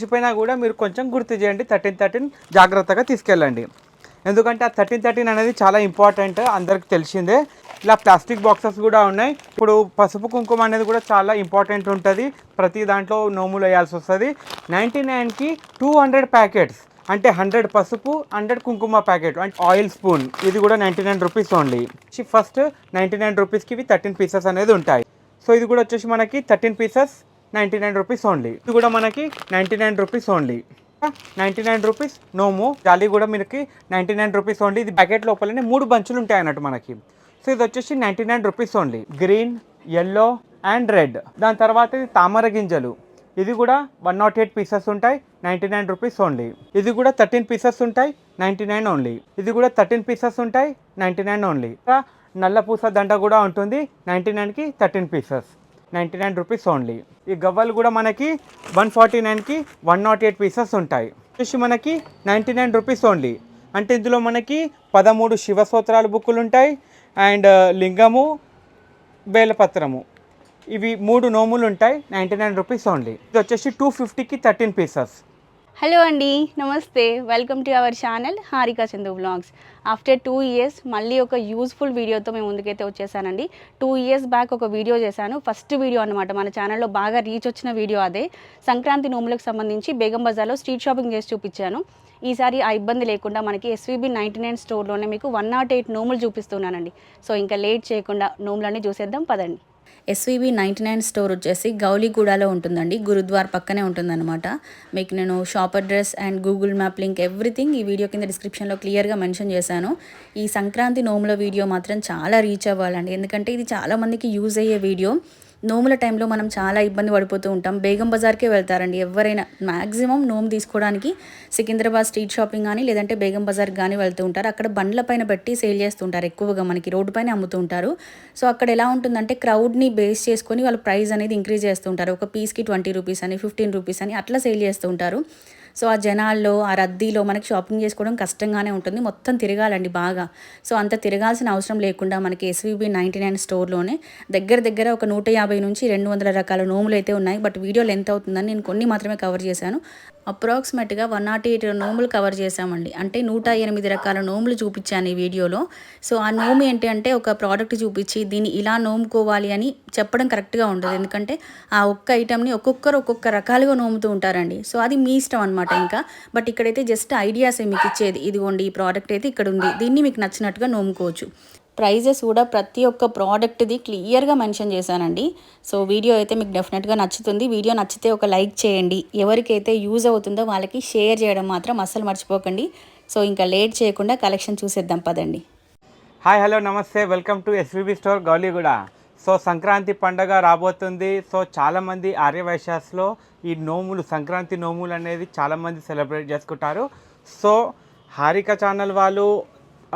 మర్చిపోయినా కూడా మీరు కొంచెం గుర్తు చేయండి. 13 జాగ్రత్తగా తీసుకెళ్ళండి. ఎందుకంటే ఆ 13 అనేది చాలా ఇంపార్టెంట్, అందరికి తెలిసిందే. ఇలా ప్లాస్టిక్ బాక్సెస్ కూడా ఉన్నాయి. ఇప్పుడు పసుపు కుంకుమ అనేది కూడా చాలా ఇంపార్టెంట్ ఉంటుంది. ప్రతి దాంట్లో నోములు వేయాల్సి వస్తుంది. 99కి 200 ప్యాకెట్స్, అంటే 100 పసుపు 100 కుంకుమ ప్యాకెట్, అంటే ఆయిల్ స్పూన్. ఇది కూడా 99 రూపీస్ ఓన్లీ. ఫస్ట్ 99 రూపీస్కి ఇవి 13 పీసెస్ అనేది ఉంటాయి. సో ఇది కూడా వచ్చేసి మనకి 13 పీసెస్ 99 రూపీస్ ఓన్లీ. ఇది కూడా మనకి 99 రూపీస్ ఓన్లీ. 99 రూపీస్ నోము జాలి కూడా మనకి 99 రూపీస్ ఓన్లీ. ఇది ప్యాకెట్ లోపలనే 3 బంచులు ఉంటాయి అన్నట్టు మనకి. సో ఇది వచ్చేసి 99 rupees only. Green, yellow and red. దాని తర్వాత ఇది తామర గింజలు. ఇది కూడా 108 పీసెస్ ఉంటాయి, 99 రూపీస్ ఓన్లీ. ఇది కూడా 13 పీసెస్ ఉంటాయి, 99 ఓన్లీ. ఇది కూడా 13 పీసెస్ ఉంటాయి, 99 ఓన్లీ. నల్ల పూస దండ కూడా ఉంటుంది, 99కి 13 పీసెస్, 99 రూపీస్ ఓన్లీ. ఈ గవ్వలు కూడా మనకి 149కి 108 పీసెస్ ఉంటాయి. వచ్చేసి మనకి 99 రూపీస్ ఓన్లీ. అంటే ఇందులో మనకి 13 శివస్తోత్రాలు బుక్కులు ఉంటాయి, అండ్ లింగము, బేలపత్రము, ఇవి 3 నోములు ఉంటాయి, 99 రూపీస్ ఓన్లీ. ఇది వచ్చేసి 250కి 13 పీసెస్. హలో అండి, నమస్తే. Welcome to our channel Harikachandu vlogs. After 2 years మళ్ళీ ఒక యూస్ఫుల్ వీడియోతో మేము ముందుకైతే వచ్చేసానండి. 2 ఇయర్స్ బ్యాక్ ఒక వీడియో చేశాను, ఫస్ట్ వీడియో అనమాట. మన ఛానల్లో బాగా రీచ్ వచ్చిన వీడియో అదే. సంక్రాంతి నోములకు సంబంధించి బేగం బజార్లో స్ట్రీట్ షాపింగ్ చేసి చూపించాను. ఈసారి ఆ ఇబ్బంది లేకుండా మనకి SVB 99 స్టోర్లోనే మీకు 108 నోములు చూపిస్తున్నానండి. సో ఇంకా లేట్ చేయకుండా నోములన్నీ చూసేద్దాం పదండి. SVB 99 స్టోర్ వచ్చేసి గౌలిగూడలో ఉంటుందండి, గురుద్వార్ పక్కనే ఉంటుందన్నమాట. మీకు నేను shop address and Google map link everything ఈ వీడియో కింద డిస్క్రిప్షన్లో క్లియర్గా మెన్షన్ చేశాను. ఈ సంక్రాంతి నోముల వీడియో మాత్రం చాలా రీచ్ అవ్వాలండి, ఎందుకంటే ఇది చాలామందికి యూజ్ అయ్యే వీడియో. నోముల టైంలో మనం చాలా ఇబ్బంది పడిపోతూ ఉంటాం. బేగం బజార్కే వెళ్తారండి ఎవరైనా, మ్యాక్సిమం నోము తీసుకోవడానికి సికింద్రాబాద్ స్ట్రీట్ షాపింగ్ కానీ లేదంటే బేగం బజార్ కానీ వెళ్తూ ఉంటారు. అక్కడ బండ్ల పైన పెట్టి సేల్ చేస్తుంటారు, ఎక్కువగా మనకి రోడ్డు పైన అమ్ముతూ ఉంటారు. సో అక్కడ ఎలా ఉంటుందంటే క్రౌడ్ని బేస్ చేసుకొని వాళ్ళు ప్రైస్ అనేది ఇంక్రీజ్ చేస్తుంటారు. ఒక పీస్కి 20 రూపీస్ అని 15 రూపీస్ అని అట్లా సేల్ చేస్తూ ఉంటారు. సో ఆ జనాల్లో ఆ రద్దీలో మనకి షాపింగ్ చేసుకోవడం కష్టంగానే ఉంటుంది, మొత్తం తిరగాలండి బాగా. సో అంత తిరగాల్సిన అవసరం లేకుండా మనకి SVB 99 స్టోర్లోనే దగ్గర ఒక 150 నుంచి 200 రకాల నోములు అయితే ఉన్నాయి. బట్ వీడియో లెంత్ అవుతుందని నేను కొన్ని మాత్రమే కవర్ చేశాను. అప్రాక్సిమేట్గా 108 నోములు కవర్ చేశామండి, అంటే 108 రకాల నోములు చూపించాను ఈ వీడియోలో. సో ఆ నోము ఏంటి అంటే ఒక ప్రోడక్ట్ చూపించి దీన్ని ఇలా నోముకోవాలి అని చెప్పడం కరెక్ట్గా ఉండదు, ఎందుకంటే ఆ ఒక్క ఐటమ్ని ఒక్కొక్కరు ఒక్కొక్క రకాలుగా నోముతూ ఉంటారండి. సో అది మీ ఇష్టం అనమాట ఇంకా. బట్ ఇక్కడైతే జస్ట్ ఐడియాసే మీకు ఇచ్చేది, ఇదిగోండి ఈ ప్రోడక్ట్ అయితే ఇక్కడ ఉంది, దీన్ని మీకు నచ్చినట్టుగా నోముకోవచ్చు. ప్రైజెస్ కూడా ప్రతి ఒక్క ప్రోడక్ట్ది క్లియర్గా మెన్షన్ చేశానండి. సో వీడియో అయితే మీకు డెఫినెట్గా నచ్చుతుంది. వీడియో నచ్చితే ఒక లైక్ చేయండి, ఎవరికైతే యూజ్ అవుతుందో వాళ్ళకి షేర్ చేయడం మాత్రం అస్సలు మర్చిపోకండి. సో ఇంకా లేట్ చేయకుండా కలెక్షన్ చూసేద్దాం పదండి. హాయ్, హలో, నమస్తే. Welcome to SVB store Gowliguda. So Sankranti పండగ రాబోతుంది. సో చాలామంది ఆర్యవైశ్యాస్లో ఈ నోములు, సంక్రాంతి నోములు అనేది చాలామంది సెలబ్రేట్ చేసుకుంటారు. సో హారిక ఛానల్ వాళ్ళు,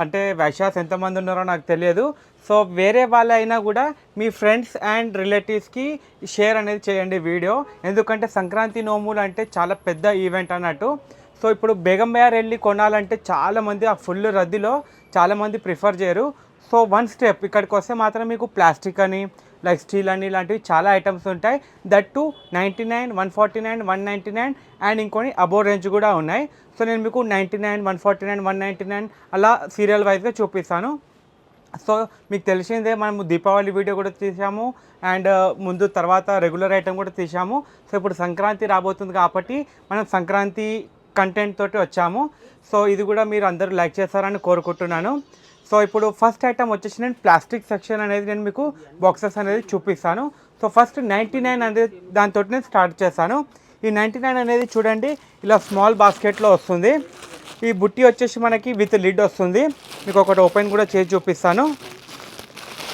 అంటే వైశ్యాస్ ఎంతమంది ఉన్నారో నాకు తెలియదు. సో వేరే వాళ్ళైనా కూడా మీ ఫ్రెండ్స్ అండ్ రిలేటివ్స్కి షేర్ అనేది చేయండి వీడియో, ఎందుకంటే సంక్రాంతి నోములు అంటే చాలా పెద్ద ఈవెంట్ అన్నట్టు. సో ఇప్పుడు బేగం బజార్ వెళ్ళి కొనాలంటే చాలామంది ఆ ఫుల్ రద్దీలో చాలామంది ప్రిఫర్ చేయరు. సో వన్ స్టెప్ ఇక్కడికి వస్తే మాత్రం మీకు ప్లాస్టిక్ అని, లైక్ స్టీల్ అని, ఇలాంటివి చాలా ఐటమ్స్ ఉంటాయి. దట్ టు 99, 149, 199 అండ్ ఇంకొని అబోవ్ రేంజ్ కూడా ఉన్నాయి. సో నేను మీకు 99, 149, 199 అలా సీరియల్ వైజ్గా చూపిస్తాను. సో మీకు తెలిసిందే, మనము దీపావళి వీడియో కూడా తీసాము అండ్ ముందు తర్వాత రెగ్యులర్ ఐటమ్ కూడా తీసాము. సో ఇప్పుడు సంక్రాంతి రాబోతుంది కాబట్టి మనం సంక్రాంతి కంటెంట్ తోటి వచ్చాము. సో ఇది కూడా మీరు అందరూ లైక్ చేస్తారని కోరుకుంటున్నాను. సో ఇప్పుడు ఫస్ట్ ఐటమ్ వచ్చేసి నేను ప్లాస్టిక్ సెక్షన్ అనేది నేను మీకు బాక్సెస్ అనేది చూపిస్తాను. సో ఫస్ట్ 99 అనేది దాంతో నేను స్టార్ట్ చేస్తాను. ఈ 99 అనేది చూడండి, ఇలా స్మాల్ బాస్కెట్లో వస్తుంది. ఈ బుట్టి వచ్చేసి మనకి విత్ లిడ్ వస్తుంది. మీకు ఒకటి ఓపెన్ కూడా చేసి చూపిస్తాను.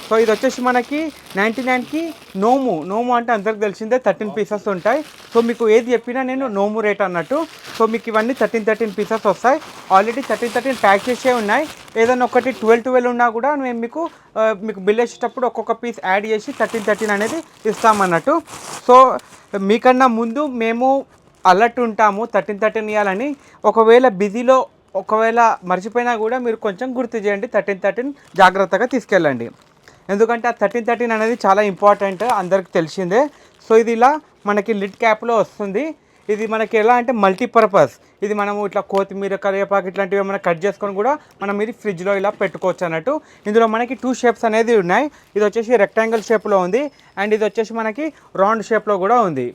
సో ఇది వచ్చేసి మనకి 99కి నోము అంటే అందరికి తెలిసిందే 13 పీసెస్ ఉంటాయి. సో మీకు ఏది చెప్పినా నేను నోము రేట్ అన్నట్టు. సో మీకు ఇవన్నీ 13 పీసెస్ వస్తాయి. ఆల్రెడీ 13 ప్యాక్ చేసే ఉన్నాయి. ఏదైనా ఒకటి 12 ఉన్నా కూడా మేము మీకు బిల్ వేసేటప్పుడు ఒక్కొక్క పీస్ యాడ్ చేసి 13 అనేది ఇస్తామన్నట్టు. సో మీకన్నా ముందు మేము అలర్ట్ ఉంటాము 13 ఇవ్వాలని. ఒకవేళ బిజీలో ఒకవేళ మర్చిపోయినా కూడా మీరు కొంచెం గుర్తు చేయండి, 13 జాగ్రత్తగా తీసుకెళ్ళండి. ఎందుకంటే ఆ 13 అనేది చాలా ఇంపార్టెంట్, అందరికి తెలిసిందే. సో ఇది ఇలా మనకి లిడ్ క్యాప్లో వస్తుంది. ఇది మనకి ఎలా అంటే మల్టీపర్పస్, ఇది మనము ఇట్లా కొత్తిమీర కరివేపాకు ఇట్లాంటివి ఏమైనా కట్ చేసుకొని కూడా మనం ఇది ఫ్రిడ్జ్లో ఇలా పెట్టుకోవచ్చు అన్నట్టు. ఇందులో మనకి 2 షేప్స్ అనేది ఉన్నాయి. ఇది వచ్చేసి రెక్టాంగిల్ షేప్లో ఉంది అండ్ ఇది వచ్చేసి మనకి రౌండ్ షేప్లో కూడా ఉంది.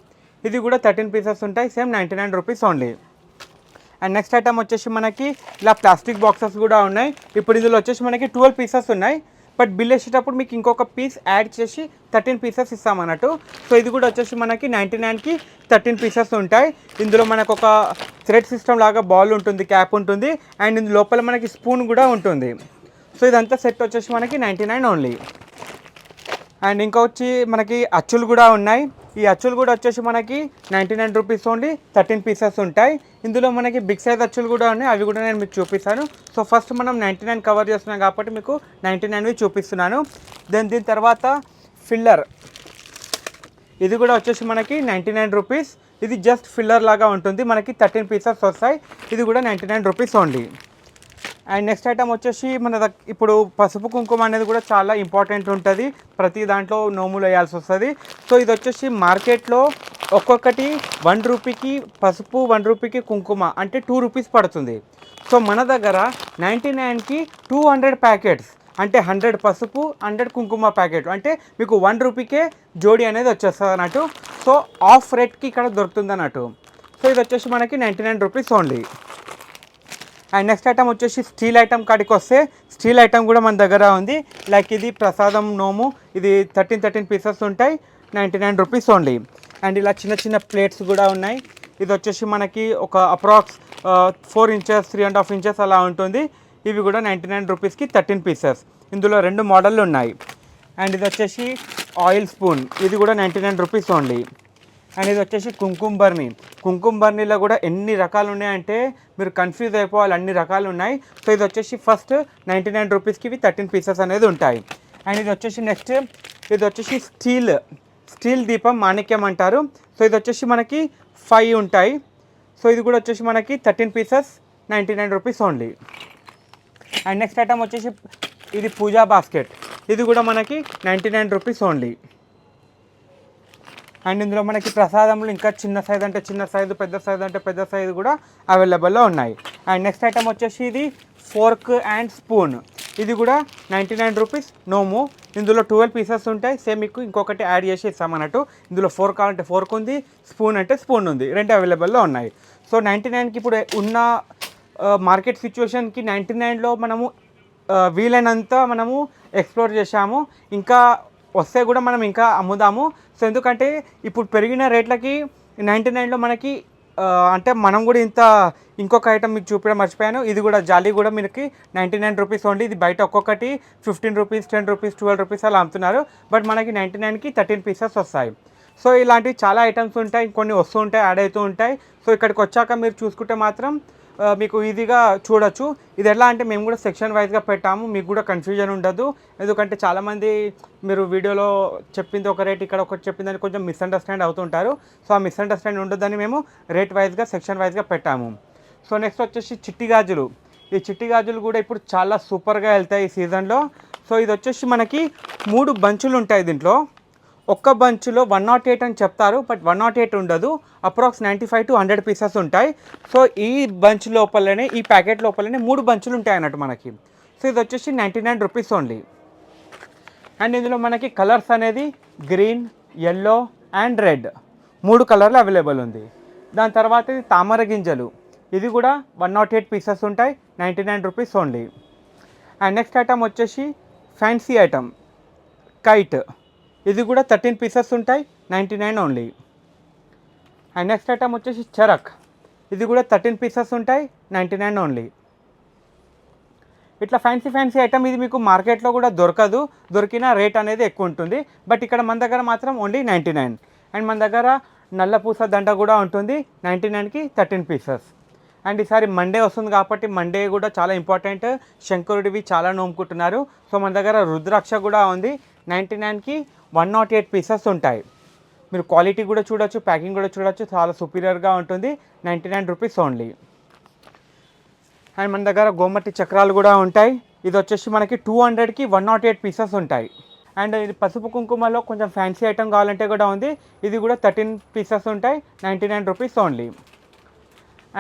ఇది కూడా 13 పీసెస్ ఉంటాయి, same 99 rupees only. And next item వచ్చేసి మనకి ఇలా ప్లాస్టిక్ బాక్సెస్ కూడా ఉన్నాయి. ఇప్పుడు ఇందులో వచ్చేసి మనకి 12 పీసెస్ ఉన్నాయి, బట్ బిల్ వేసేటప్పుడు మీకు ఇంకొక పీస్ యాడ్ చేసి 13 పీసెస్ ఇస్తామన్నట్టు. సో ఇది కూడా వచ్చేసి మనకి 99కి 13 పీసెస్ ఉంటాయి. ఇందులో మనకు ఒక థ్రెడ్ సిస్టమ్ లాగా బాల్ ఉంటుంది, క్యాప్ ఉంటుంది అండ్ ఇందు లోపల మనకి స్పూన్ కూడా ఉంటుంది. సో ఇదంతా సెట్ వచ్చేసి మనకి 99 ఓన్లీ. అండ్ ఇంకా వచ్చి మనకి అచ్చులు కూడా ఉన్నాయి. ఈ అచ్చులు కూడా వచ్చేసి మనకి 99 రూపీస్ ఓన్లీ, 13 పీసెస్ ఉంటాయి. ఇందులో మనకి బిగ్ సైజ్ అచ్చులు కూడా ఉన్నాయి, అవి కూడా నేను మీకు చూపిస్తాను. సో ఫస్ట్ మనం 99 కవర్ చేస్తున్నాం కాబట్టి మీకు 99వి చూపిస్తున్నాను. దీని తర్వాత ఫిల్లర్, ఇది కూడా వచ్చేసి మనకి 99 రూపీస్. ఇది జస్ట్ ఫిల్లర్ లాగా ఉంటుంది, మనకి 13 పీసెస్ వస్తాయి. ఇది కూడా 99 rupees only. And next item వచ్చేసి ఇప్పుడు పసుపు కుంకుమ అనేది కూడా చాలా ఇంపార్టెంట్ ఉంటుంది, ప్రతి దాంట్లో నోములు వేయాల్సి వస్తుంది. సో ఇది వచ్చేసి మార్కెట్లో ఒక్కొక్కటి 1 రూపీకి పసుపు, 1 రూపీకి కుంకుమ అంటే 2 రూపీస్ పడుతుంది. సో మన దగ్గర 99కి 200 ప్యాకెట్స్ అంటే 100 పసుపు 100 కుంకుమ ప్యాకెట్ అంటే మీకు 1 రూపీకే జోడీ అనేది వచ్చేస్తుంది అన్నట్టు. సో ఆఫ్ రేట్కి ఇక్కడ దొరుకుతుంది అన్నట్టు. సో ఇది వచ్చేసి మనకి 99 rupees only. And next item వచ్చేసి స్టీల్ ఐటమ్ కాడికి వస్తే, స్టీల్ ఐటమ్ కూడా మన దగ్గర ఉంది. లైక్ ఇది ప్రసాదం నోము, ఇది 13 పీసెస్ ఉంటాయి, 99 రూపీస్ ఓన్లీ. అండ్ ఇలా చిన్న చిన్న ప్లేట్స్ కూడా ఉన్నాయి. ఇది వచ్చేసి మనకి ఒక అప్రాక్స్ 4 ఇంచెస్ 3.5 ఇంచెస్ అలా ఉంటుంది. ఇవి కూడా 99 రూపీస్కి 13 పీసెస్. ఇందులో 2 మోడళ్ళు ఉన్నాయి. అండ్ ఇది వచ్చేసి ఆయిల్ స్పూన్, ఇది కూడా 99 రూపీస్ ఓన్లీ. అండ్ ఇది వచ్చేసి కుంకుమ బర్నీ. కుంకుమ బర్నీలో కూడా ఎన్ని రకాలు ఉన్నాయంటే మీరు కన్ఫ్యూజ్ అయిపోవాలి, అన్ని రకాలు ఉన్నాయి. సో ఇది వచ్చేసి ఫస్ట్ 99 రూపీస్కి ఇవి 13 పీసెస్ అనేది ఉంటాయి. అండ్ ఇది వచ్చేసి నెక్స్ట్, ఇది వచ్చేసి స్టీల్ దీపం మాణిక్యం అంటారు. సో ఇది వచ్చేసి మనకి 5 ఉంటాయి. సో ఇది కూడా వచ్చేసి మనకి 13 pieces 99 rupees only. And next item వచ్చేసి ఇది పూజా బాస్కెట్, ఇది కూడా మనకి 99 రూపీస్ ఓన్లీ. అండ్ ఇందులో మనకి ప్రసాదంలో ఇంకా చిన్న సైజ్ అంటే చిన్న సైజు, పెద్ద సైజు అంటే పెద్ద సైజు కూడా అవైలబుల్లో ఉన్నాయి. అండ్ నెక్స్ట్ ఐటమ్ వచ్చేసి ఇది ఫోర్క్ అండ్ స్పూన్, ఇది కూడా 99 రూపీస్ నోము. ఇందులో 12 పీసెస్ ఉంటాయి, సేమ్ మీకు ఇంకొకటి యాడ్ చేసి ఇస్తామన్నట్టు. ఇందులో ఫోర్క్ కావాలంటే ఫోర్క్ ఉంది, స్పూన్ అంటే స్పూన్ ఉంది, 2 అవైలబుల్లో ఉన్నాయి. సో 99కి ఇప్పుడు ఉన్న మార్కెట్ సిచ్యువేషన్కి 99లో మనము వీలైనంత మనము ఎక్స్ప్లోర్ చేశాము. ఇంకా వస్తే కూడా మనం ఇంకా అమ్ముదాము. సో ఎందుకంటే ఇప్పుడు పెరిగిన రేట్లకి 99లో మనకి అంటే మనం కూడా ఇంకొక ఐటమ్ మీకు చూపించడం మర్చిపోయాను. ఇది కూడా జాలీ కూడా మనకి 99 రూపీస్ ఓన్లీ. ఇది బయట ఒక్కొక్కటి 15 రూపీస్, 10 రూపీస్, 12 రూపీస్ అలా అమ్ముతున్నారు, బట్ మనకి 99కి 13 పీసెస్ వస్తాయి. సో ఇలాంటివి చాలా ఐటమ్స్ ఉంటాయి, కొన్ని వస్తూ ఉంటాయి, యాడ్ అవుతూ ఉంటాయి. సో ఇక్కడికి వచ్చాక మీరు చూసుకుంటే మాత్రం మీకు ఈజీగా చూడొచ్చు. ఇది ఎలా అంటే మేము కూడా సెక్షన్ వైజ్గా పెట్టాము, మీకు కూడా కన్ఫ్యూజన్ ఉండదు. ఎందుకంటే చాలామంది మీరు వీడియోలో చెప్పింది ఒక రేట్, ఇక్కడ ఒకటి చెప్పిందని కొంచెం మిస్అండర్స్టాండ్ అవుతుంటారు. సో ఆ మిస్అండర్స్టాండ్ ఉండదని మేము రేట్ వైజ్గా సెక్షన్ వైజ్గా పెట్టాము. సో నెక్స్ట్ వచ్చేసి చిట్టి గాజులు. ఈ చిట్టి గాజులు కూడా ఇప్పుడు చాలా సూపర్గా వెళ్తాయి ఈ సీజన్లో. సో ఇది వచ్చేసి మనకి 3 బంచులు ఉంటాయి. దీంట్లో ఒక్క బంచ్లో 108 అని చెప్తారు, బట్ 108 ఉండదు, అప్రాక్స్ 95 to 100 పీసెస్ ఉంటాయి. సో ఈ బంచ్ లోపలనే, ఈ ప్యాకెట్ లోపలనే 3 బంచులు ఉంటాయి అన్నట్టు మనకి. సో ఇది వచ్చేసి 99 రూపీస్ ఓన్లీ. అండ్ ఇందులో మనకి కలర్స్ అనేది గ్రీన్, ఎల్లో అండ్ రెడ్ 3 కలర్లు అవైలబుల్ ఉంది. దాని తర్వాత ఇది తామర గింజలు, ఇది కూడా 108 పీసెస్ ఉంటాయి, 99 rupees only. And next item వచ్చేసి ఫ్యాన్సీ ఐటమ్ కైట్, ఇది కూడా 13 పీసెస్ ఉంటాయి, 99 ఓన్లీ. అండ్ నెక్స్ట్ ఐటమ్ వచ్చేసి చరక్, ఇది కూడా 13 పీసెస్ ఉంటాయి, 99 ఓన్లీ. ఇట్లా ఫ్యాన్సీ ఐటమ్ ఇది మీకు మార్కెట్లో కూడా దొరకదు, దొరికిన రేట్ అనేది ఎక్కువ ఉంటుంది, బట్ ఇక్కడ మన దగ్గర మాత్రం ఓన్లీ 99. అండ్ మన దగ్గర నల్లపూస దండ కూడా ఉంటుంది, 99కి 13 పీసెస్. అండ్ ఈసారి మండే వస్తుంది కాబట్టి మండే కూడా చాలా ఇంపార్టెంట్, శంకరుడివి చాలా నోముకుంటున్నారు. సో మన దగ్గర రుద్రాక్ష కూడా ఉంది, 99కి 108 పీసెస్ ఉంటాయి. మీరు క్వాలిటీ కూడా చూడొచ్చు, ప్యాకింగ్ కూడా చూడొచ్చు, చాలా సుపీరియర్గా ఉంటుంది, 99 రూపీస్ ఓన్లీ. అండ్ మన దగ్గర గోమతి చక్రాలు కూడా ఉంటాయి, ఇది వచ్చేసి మనకి 200కి 108 పీసెస్ ఉంటాయి. అండ్ ఇది పసుపు కుంకుమలో కొంచెం ఫ్యాన్సీ ఐటమ్ కావాలంటే కూడా ఉంది. ఇది కూడా 13 పీసెస్ ఉంటాయి, 99 rupees only.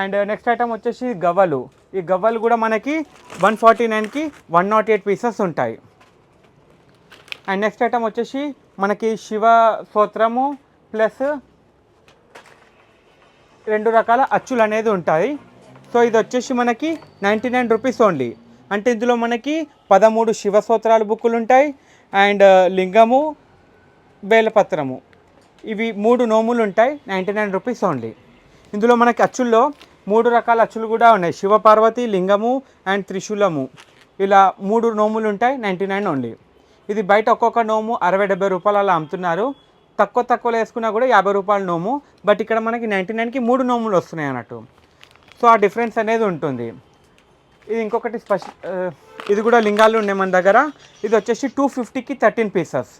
And next item వచ్చేసి గవ్వలు. ఈ గవ్వలు కూడా మనకి 149కి 108 పీసెస్ ఉంటాయి. అండ్ నెక్స్ట్ ఐటమ్ వచ్చేసి మనకి శివ స్తోత్రము ప్లస్ 2 రకాల అచ్చులు అనేది ఉంటాయి. సో ఇది వచ్చేసి మనకి 99 రూపీస్ ఓన్లీ. అంటే ఇందులో మనకి 13 శివ స్తోత్రాల బుక్కులు ఉంటాయి అండ్ లింగము, బేలపత్రము, ఇవి 3 నోములు ఉంటాయి, 99 రూపీస్ ఓన్లీ. ఇందులో మనకి అచ్చుల్లో 3 రకాల అచ్చులు కూడా ఉన్నాయి, శివపార్వతి, లింగము అండ్ త్రిశూలము. ఇలా 3 నోములు ఉంటాయి, 99 ఓన్లీ. ఇది బయట ఒక్కొక్క నోము 60-70 రూపాయలు అలా అమ్ముతున్నారు. తక్కువలో వేసుకున్నా కూడా 50 రూపాయల నోము. బట్ ఇక్కడ మనకి 99కి 3 నోములు వస్తున్నాయి అన్నట్టు. సో ఆ డిఫరెన్స్ అనేది ఉంటుంది. ఇది ఇంకొకటి ఇది కూడా లింగాలు ఉన్నాయి మన దగ్గర. ఇది వచ్చేసి 250కి 13 పీసెస్,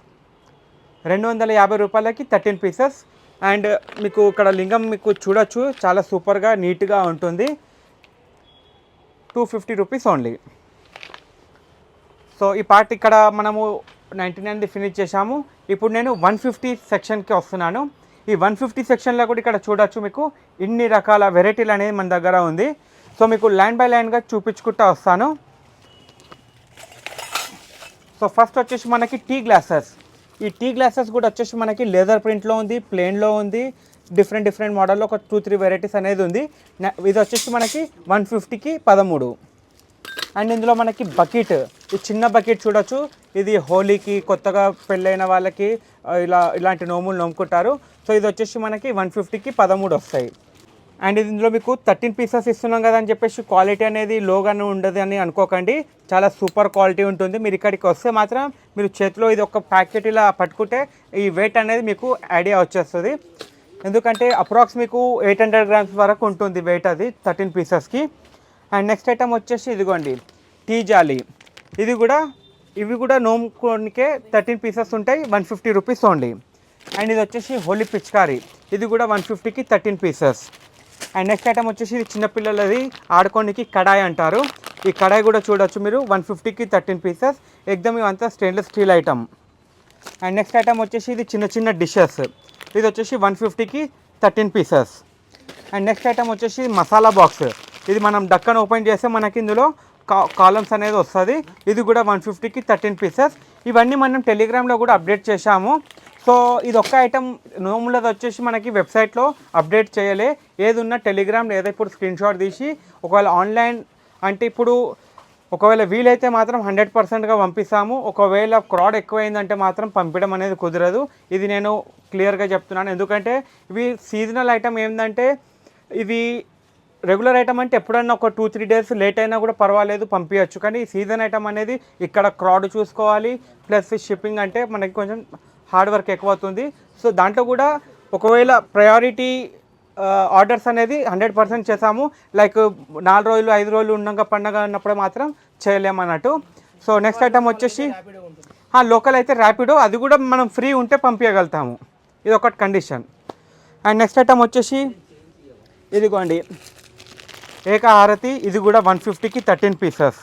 250 రూపాయలకి 13 పీసెస్. అండ్ మీకు ఇక్కడ లింగం మీకు చూడొచ్చు, చాలా సూపర్గా నీట్గా ఉంటుంది, 250 రూపీస్ ఓన్లీ. సో ఈ పార్ట్ ఇక్కడ మనము 99ది ఫినిష్ చేశాము. ఇప్పుడు నేను 150 సెక్షన్కి వస్తున్నాను. ఈ 150 సెక్షన్లో కూడా ఇక్కడ చూడొచ్చు మీకు ఇన్ని రకాల వెరైటీలు అనేది మన దగ్గర ఉంది. సో మీకు లైన్ బై లైన్గా చూపించుకుంటూ వస్తాను. సో ఫస్ట్ వచ్చేసి మనకి టీ గ్లాసెస్. ఈ టీ గ్లాసెస్ కూడా వచ్చేసి మనకి లేదర్ ప్రింట్లో ఉంది, ప్లెయిన్లో ఉంది, డిఫరెంట్ మోడల్లో ఒక 2-3 వెరైటీస్ అనేది ఉంది. ఇది వచ్చేసి మనకి 150కి 13. అండ్ ఇందులో మనకి బకెట్, ఈ చిన్న బకెట్ చూడొచ్చు, ఇది హోలీకి కొత్తగా పెళ్ళైన వాళ్ళకి ఇలాంటి నోములు నోముకుంటారు. సో ఇది వచ్చేసి మనకి 150కి 13 వస్తాయి. అండ్ ఇందులో మీకు 13 పీసెస్ ఇస్తున్నాం కదా అని చెప్పేసి క్వాలిటీ అనేది లోగానే ఉండదు అని అనుకోకండి, చాలా సూపర్ క్వాలిటీ ఉంటుంది. మీరు ఇక్కడికి వస్తే మాత్రం మీరు చేతిలో ఇది ఒక ప్యాకెట్ ఇలా పట్టుకుంటే ఈ వెయిట్ అనేది మీకు ఐడియా వచ్చేస్తుంది. ఎందుకంటే అప్రాక్స్ మీకు 800 గ్రామ్స్ వరకు ఉంటుంది వెయిట్ అది 13 పీసెస్కి. అండ్ నెక్స్ట్ ఐటమ్ వచ్చేసి ఇదిగోండి టీ జాలి. ఇవి కూడా నోముకోనికే 13 పీసెస్ ఉంటాయి, 150 రూపీస్ ఓన్లీ. అండ్ ఇది వచ్చేసి హోలీ పిచికారి, ఇది కూడా 150కి 13 పీసెస్. అండ్ నెక్స్ట్ ఐటమ్ వచ్చేసి ఇది చిన్నపిల్లలది ఆడుకోనికి కడాయి అంటారు. ఈ కడాయి కూడా చూడొచ్చు మీరు, 150కి 13 పీసెస్. ఎగ్దమ్ ఇవంతా stainless steel item. And next item వచ్చేసి ఇది చిన్న డిషెస్, ఇది వచ్చేసి 150కి 13 పీసెస్. అండ్ నెక్స్ట్ ఐటమ్ వచ్చేసి మసాలా బాక్స్. ఇది మనం డక్కన్ ఓపెన్ చేస్తే మనకి ఇందులో కాలమ్స్ అనేది వస్తుంది. ఇది కూడా 150కి 13 పీసెస్. ఇవన్నీ మనం టెలిగ్రామ్లో కూడా అప్డేట్ చేశాము. సో ఇది ఒక్క ఐటమ్ నోములది వచ్చేసి మనకి వెబ్సైట్లో అప్డేట్ చేయలే, ఏది ఉన్నా టెలిగ్రామ్ లేదా ఇప్పుడు స్క్రీన్ షాట్ తీసి ఒకవేళ ఆన్లైన్ అంటే ఇప్పుడు ఒకవేళ వీలైతే మాత్రం 100%గా పంపిస్తాము. ఒకవేళ క్రౌడ్ ఎక్కువైందంటే మాత్రం పంపించడం అనేది కుదరదు. ఇది నేను క్లియర్గా చెప్తున్నాను. ఎందుకంటే ఇవి సీజనల్ ఐటమ్ ఏంటంటే ఇవి రెగ్యులర్ ఐటమ్ అంటే ఎప్పుడన్నా ఒక 2-3 డేస్ లేట్ అయినా కూడా పర్వాలేదు పంపించచ్చు. కానీ సీజన్ ఐటమ్ అనేది ఇక్కడ క్రౌడ్ చూసుకోవాలి, ప్లస్ షిప్పింగ్ అంటే మనకి కొంచెం హార్డ్ వర్క్ ఎక్కువ అవుతుంది. సో దాంట్లో కూడా ఒకవేళ ప్రయారిటీ ఆర్డర్స్ అనేది 100% చేసాము. లైక్ 4 రోజులు 5 రోజులు ఉన్నాక పండగ అన్నప్పుడు మాత్రం చేయలేమన్నట్టు. సో నెక్స్ట్ ఐటమ్ వచ్చేసి లోకల్ అయితే ర్యాపిడో, అది కూడా మనం ఫ్రీ ఉంటే పంపించగలుగుతాము, ఇది ఒకటి కండిషన్. అండ్ నెక్స్ట్ ఐటమ్ వచ్చేసి ఇదిగోండి ఏకహారతి, ఇది కూడా 150కి 13 పీసెస్.